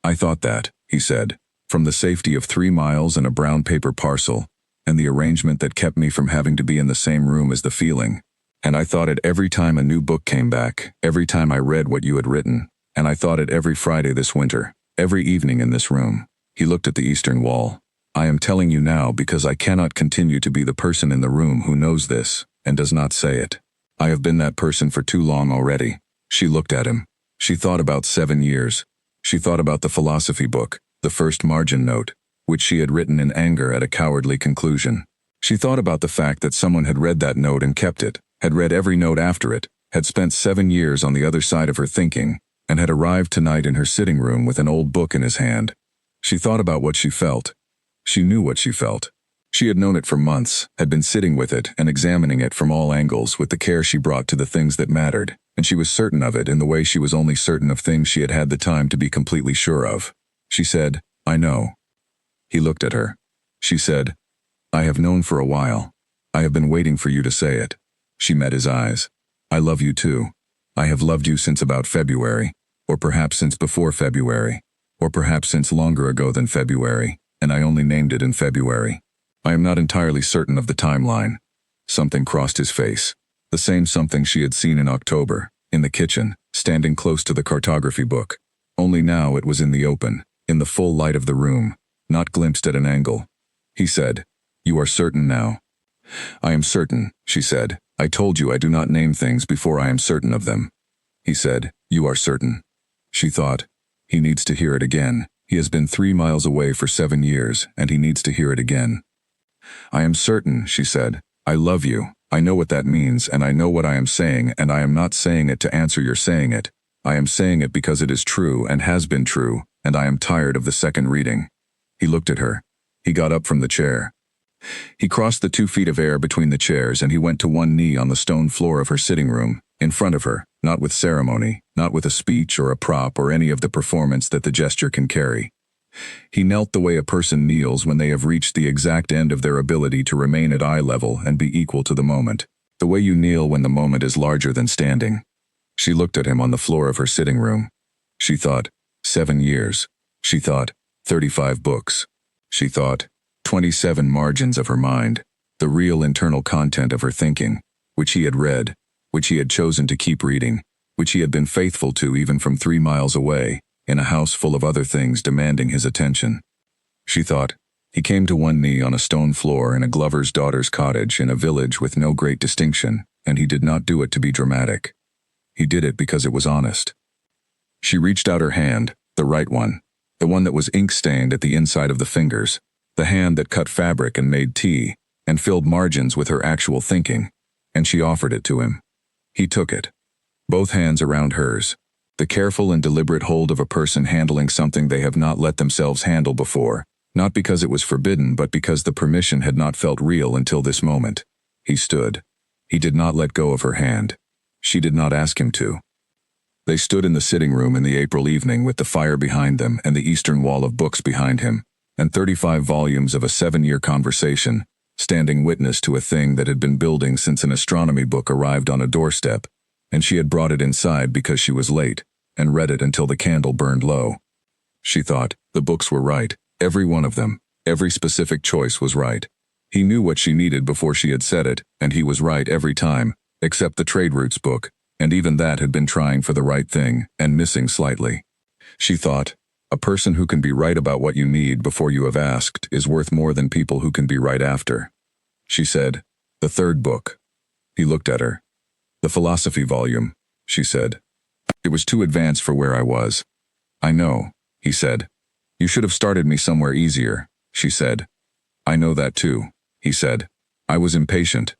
"I thought that," he said, "from the safety of 3 miles and a brown paper parcel, and the arrangement that kept me from having to be in the same room as the feeling. And I thought it every time a new book came back, every time I read what you had written, and I thought it every Friday this winter, every evening in this room." He looked at the eastern wall. "I am telling you now because I cannot continue to be the person in the room who knows this, and does not say it. I have been that person for too long already." She looked at him. She thought about 7 years. She thought about the philosophy book, the first margin note, which she had written in anger at a cowardly conclusion. She thought about the fact that someone had read that note and kept it, had read every note after it, had spent 7 years on the other side of her thinking, and had arrived tonight in her sitting room with an old book in his hand. She thought about what she felt. She knew what she felt. She had known it for months, had been sitting with it and examining it from all angles with the care she brought to the things that mattered, and she was certain of it in the way she was only certain of things she had had the time to be completely sure of. She said, "I know." He looked at her. She said, "I have known for a while. I have been waiting for you to say it." She met his eyes. "I love you too. I have loved you since about February, or perhaps since before February, or perhaps since longer ago than February. and I only named it in February. I am not entirely certain of the timeline. Something crossed his face. The same something she had seen in October, in the kitchen, standing close to the cartography book. Only now it was in the open, in the full light of the room, not glimpsed at an angle. He said, "You are certain now?" "I am certain," she said. "I told you I do not name things before I am certain of them." He said, "You are certain." She thought, he needs to hear it again. He has been 3 miles away for 7 years, and he needs to hear it again. "I am certain," she said. "I love you. I know what that means, and I know what I am saying, and I am not saying it to answer your saying it. I am saying it because it is true and has been true, and I am tired of the second reading." He looked at her. He got up from the chair. He crossed the 2 feet of air between the chairs, and he went to one knee on the stone floor of her sitting room, in front of her, not with ceremony, not with a speech or a prop or any of the performance that the gesture can carry. He knelt the way a person kneels when they have reached the exact end of their ability to remain at eye level and be equal to the moment. The way you kneel when the moment is larger than standing. She looked at him on the floor of her sitting room. She thought, 7 years. She thought, 35 books. She thought, 27 margins of her mind, the real internal content of her thinking, which he had read, which he had chosen to keep reading, which he had been faithful to even from 3 miles away, in a house full of other things demanding his attention. She thought, he came to one knee on a stone floor in a glover's daughter's cottage in a village with no great distinction, and he did not do it to be dramatic. He did it because it was honest. She reached out her hand, the right one, the one that was ink-stained at the inside of the fingers, the hand that cut fabric and made tea, and filled margins with her actual thinking, and she offered it to him. He took it. Both hands around hers. The careful and deliberate hold of a person handling something they have not let themselves handle before, not because it was forbidden but because the permission had not felt real until this moment. He stood. He did not let go of her hand. She did not ask him to. They stood in the sitting room in the April evening with the fire behind them and the eastern wall of books behind him, and 35 volumes of a 7-year conversation, standing witness to a thing that had been building since an astronomy book arrived on a doorstep, and she had brought it inside because she was late, and read it until the candle burned low. She thought, the books were right, every one of them, every specific choice was right. He knew what she needed before she had said it, and he was right every time, except the trade routes book, and even that had been trying for the right thing, and missing slightly. She thought, a person who can be right about what you need before you have asked is worth more than people who can be right after. She said, the third book. He looked at her. The philosophy volume, she said. It was too advanced for where I was. I know, he said. You should have started me somewhere easier, she said. I know that too, he said. I was impatient.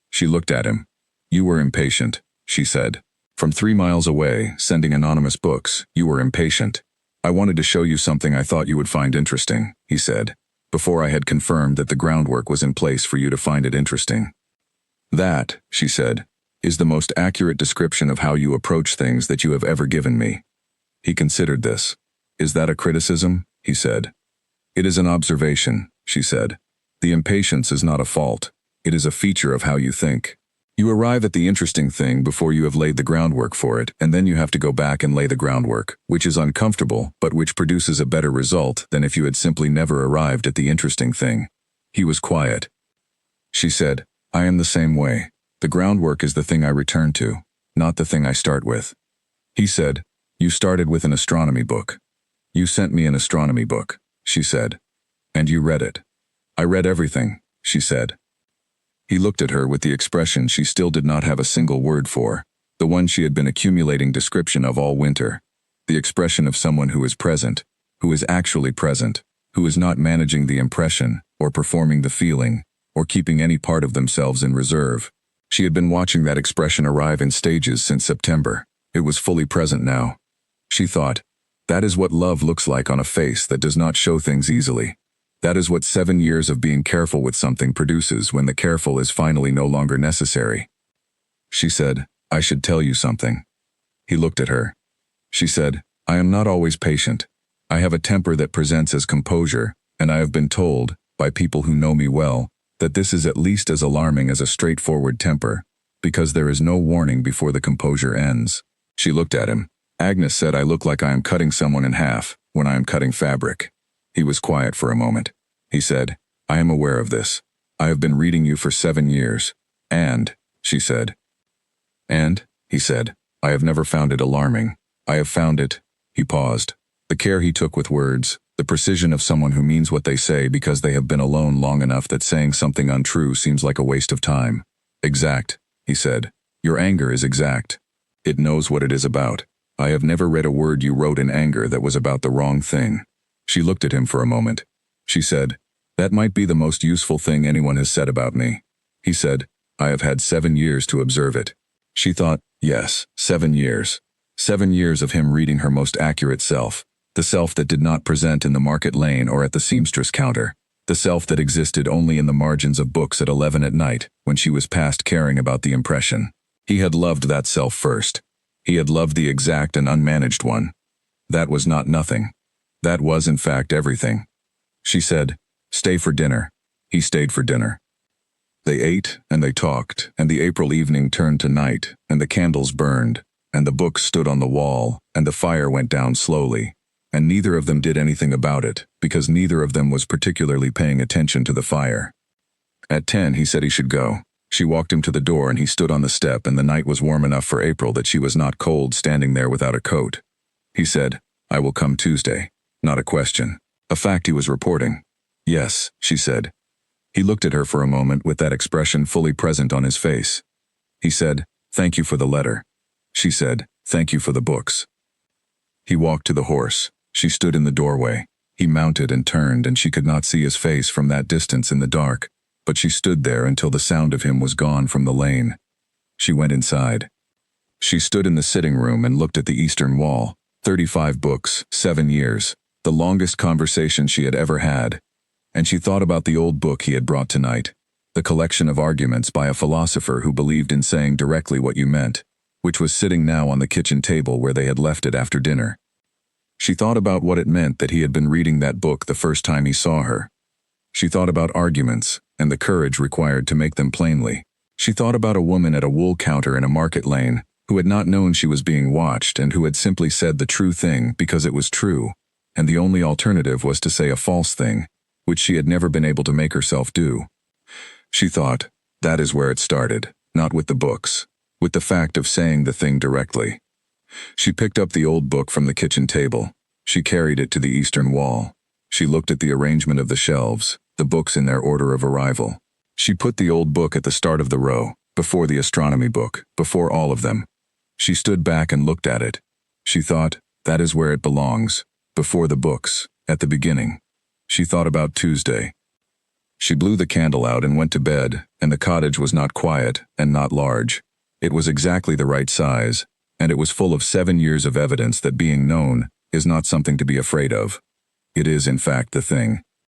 She looked at him. You were impatient, she said. From 3 miles away, sending anonymous books, you were impatient. I wanted to show you something I thought you would find interesting, he said, before I had confirmed that the groundwork was in place for you to find it interesting. That, she said, is the most accurate description of how you approach things that you have ever given me. He considered this. Is that a criticism? He said. It is an observation, she said. The impatience is not a fault. It is a feature of how you think. You arrive at the interesting thing before you have laid the groundwork for it, and then you have to go back and lay the groundwork, which is uncomfortable, but which produces a better result than if you had simply never arrived at the interesting thing. He was quiet. She said, I am the same way. The groundwork is the thing I return to, not the thing I start with. He said, you started with an astronomy book. You sent me an astronomy book, she said. And you read it. I read everything, she said. He looked at her with the expression she still did not have a single word for, the one she had been accumulating description of all winter, the expression of someone who is present, who is actually present, who is not managing the impression, or performing the feeling, or keeping any part of themselves in reserve. She had been watching that expression arrive in stages since September. It was fully present now. She thought, that is what love looks like on a face that does not show things easily. That is what 7 years of being careful with something produces when the careful is finally no longer necessary. She said, I should tell you something. He looked at her. She said, I am not always patient. I have a temper that presents as composure, and I have been told, by people who know me well, that this is at least as alarming as a straightforward temper, because there is no warning before the composure ends. She looked at him. Agnes said I look like I am cutting someone in half when I am cutting fabric. He was quiet for a moment. He said, I am aware of this. I have been reading you for 7 years. And, she said. And, he said, I have never found it alarming. I have found it. He paused. The care he took with words, the precision of someone who means what they say because they have been alone long enough that saying something untrue seems like a waste of time. Exact, he said. Your anger is exact. It knows what it is about. I have never read a word you wrote in anger that was about the wrong thing. She looked at him for a moment. She said, that might be the most useful thing anyone has said about me. He said, I have had 7 years to observe it. She thought, yes, 7 years. 7 years of him reading her most accurate self. The self that did not present in the market lane or at the seamstress counter. The self that existed only in the margins of books at 11 at night, when she was past caring about the impression. He had loved that self first. He had loved the exact and unmanaged one. That was not nothing. That was, in fact, everything. She said, stay for dinner. He stayed for dinner. They ate, and they talked, and the April evening turned to night, and the candles burned, and the books stood on the wall, and the fire went down slowly. And neither of them did anything about it, because neither of them was particularly paying attention to the fire. At 10, he said he should go. She walked him to the door and he stood on the step, and the night was warm enough for April that she was not cold standing there without a coat. He said, I will come Tuesday. Not a question. A fact he was reporting. Yes, she said. He looked at her for a moment with that expression fully present on his face. He said, thank you for the letter. She said, thank you for the books. He walked to the horse. She stood in the doorway. He mounted and turned, and she could not see his face from that distance in the dark, but she stood there until the sound of him was gone from the lane. She went inside. She stood in the sitting room and looked at the eastern wall. 35 books, 7 years, the longest conversation she had ever had. And she thought about the old book he had brought tonight, the collection of arguments by a philosopher who believed in saying directly what you meant, which was sitting now on the kitchen table where they had left it after dinner. She thought about what it meant that he had been reading that book the first time he saw her. She thought about arguments, and the courage required to make them plainly. She thought about a woman at a wool counter in a market lane, who had not known she was being watched and who had simply said the true thing because it was true, and the only alternative was to say a false thing, which she had never been able to make herself do. She thought, that is where it started, not with the books, with the fact of saying the thing directly. She picked up the old book from the kitchen table. She carried it to the eastern wall. She looked at the arrangement of the shelves, the books in their order of arrival. She put the old book at the start of the row, before the astronomy book, before all of them. She stood back and looked at it. She thought, that is where it belongs, before the books, at the beginning. She thought about Tuesday. She blew the candle out and went to bed, and the cottage was not quiet and not large. It was exactly the right size, and it was full of 7 years of evidence that being known is not something to be afraid of. It is, in fact, the thing.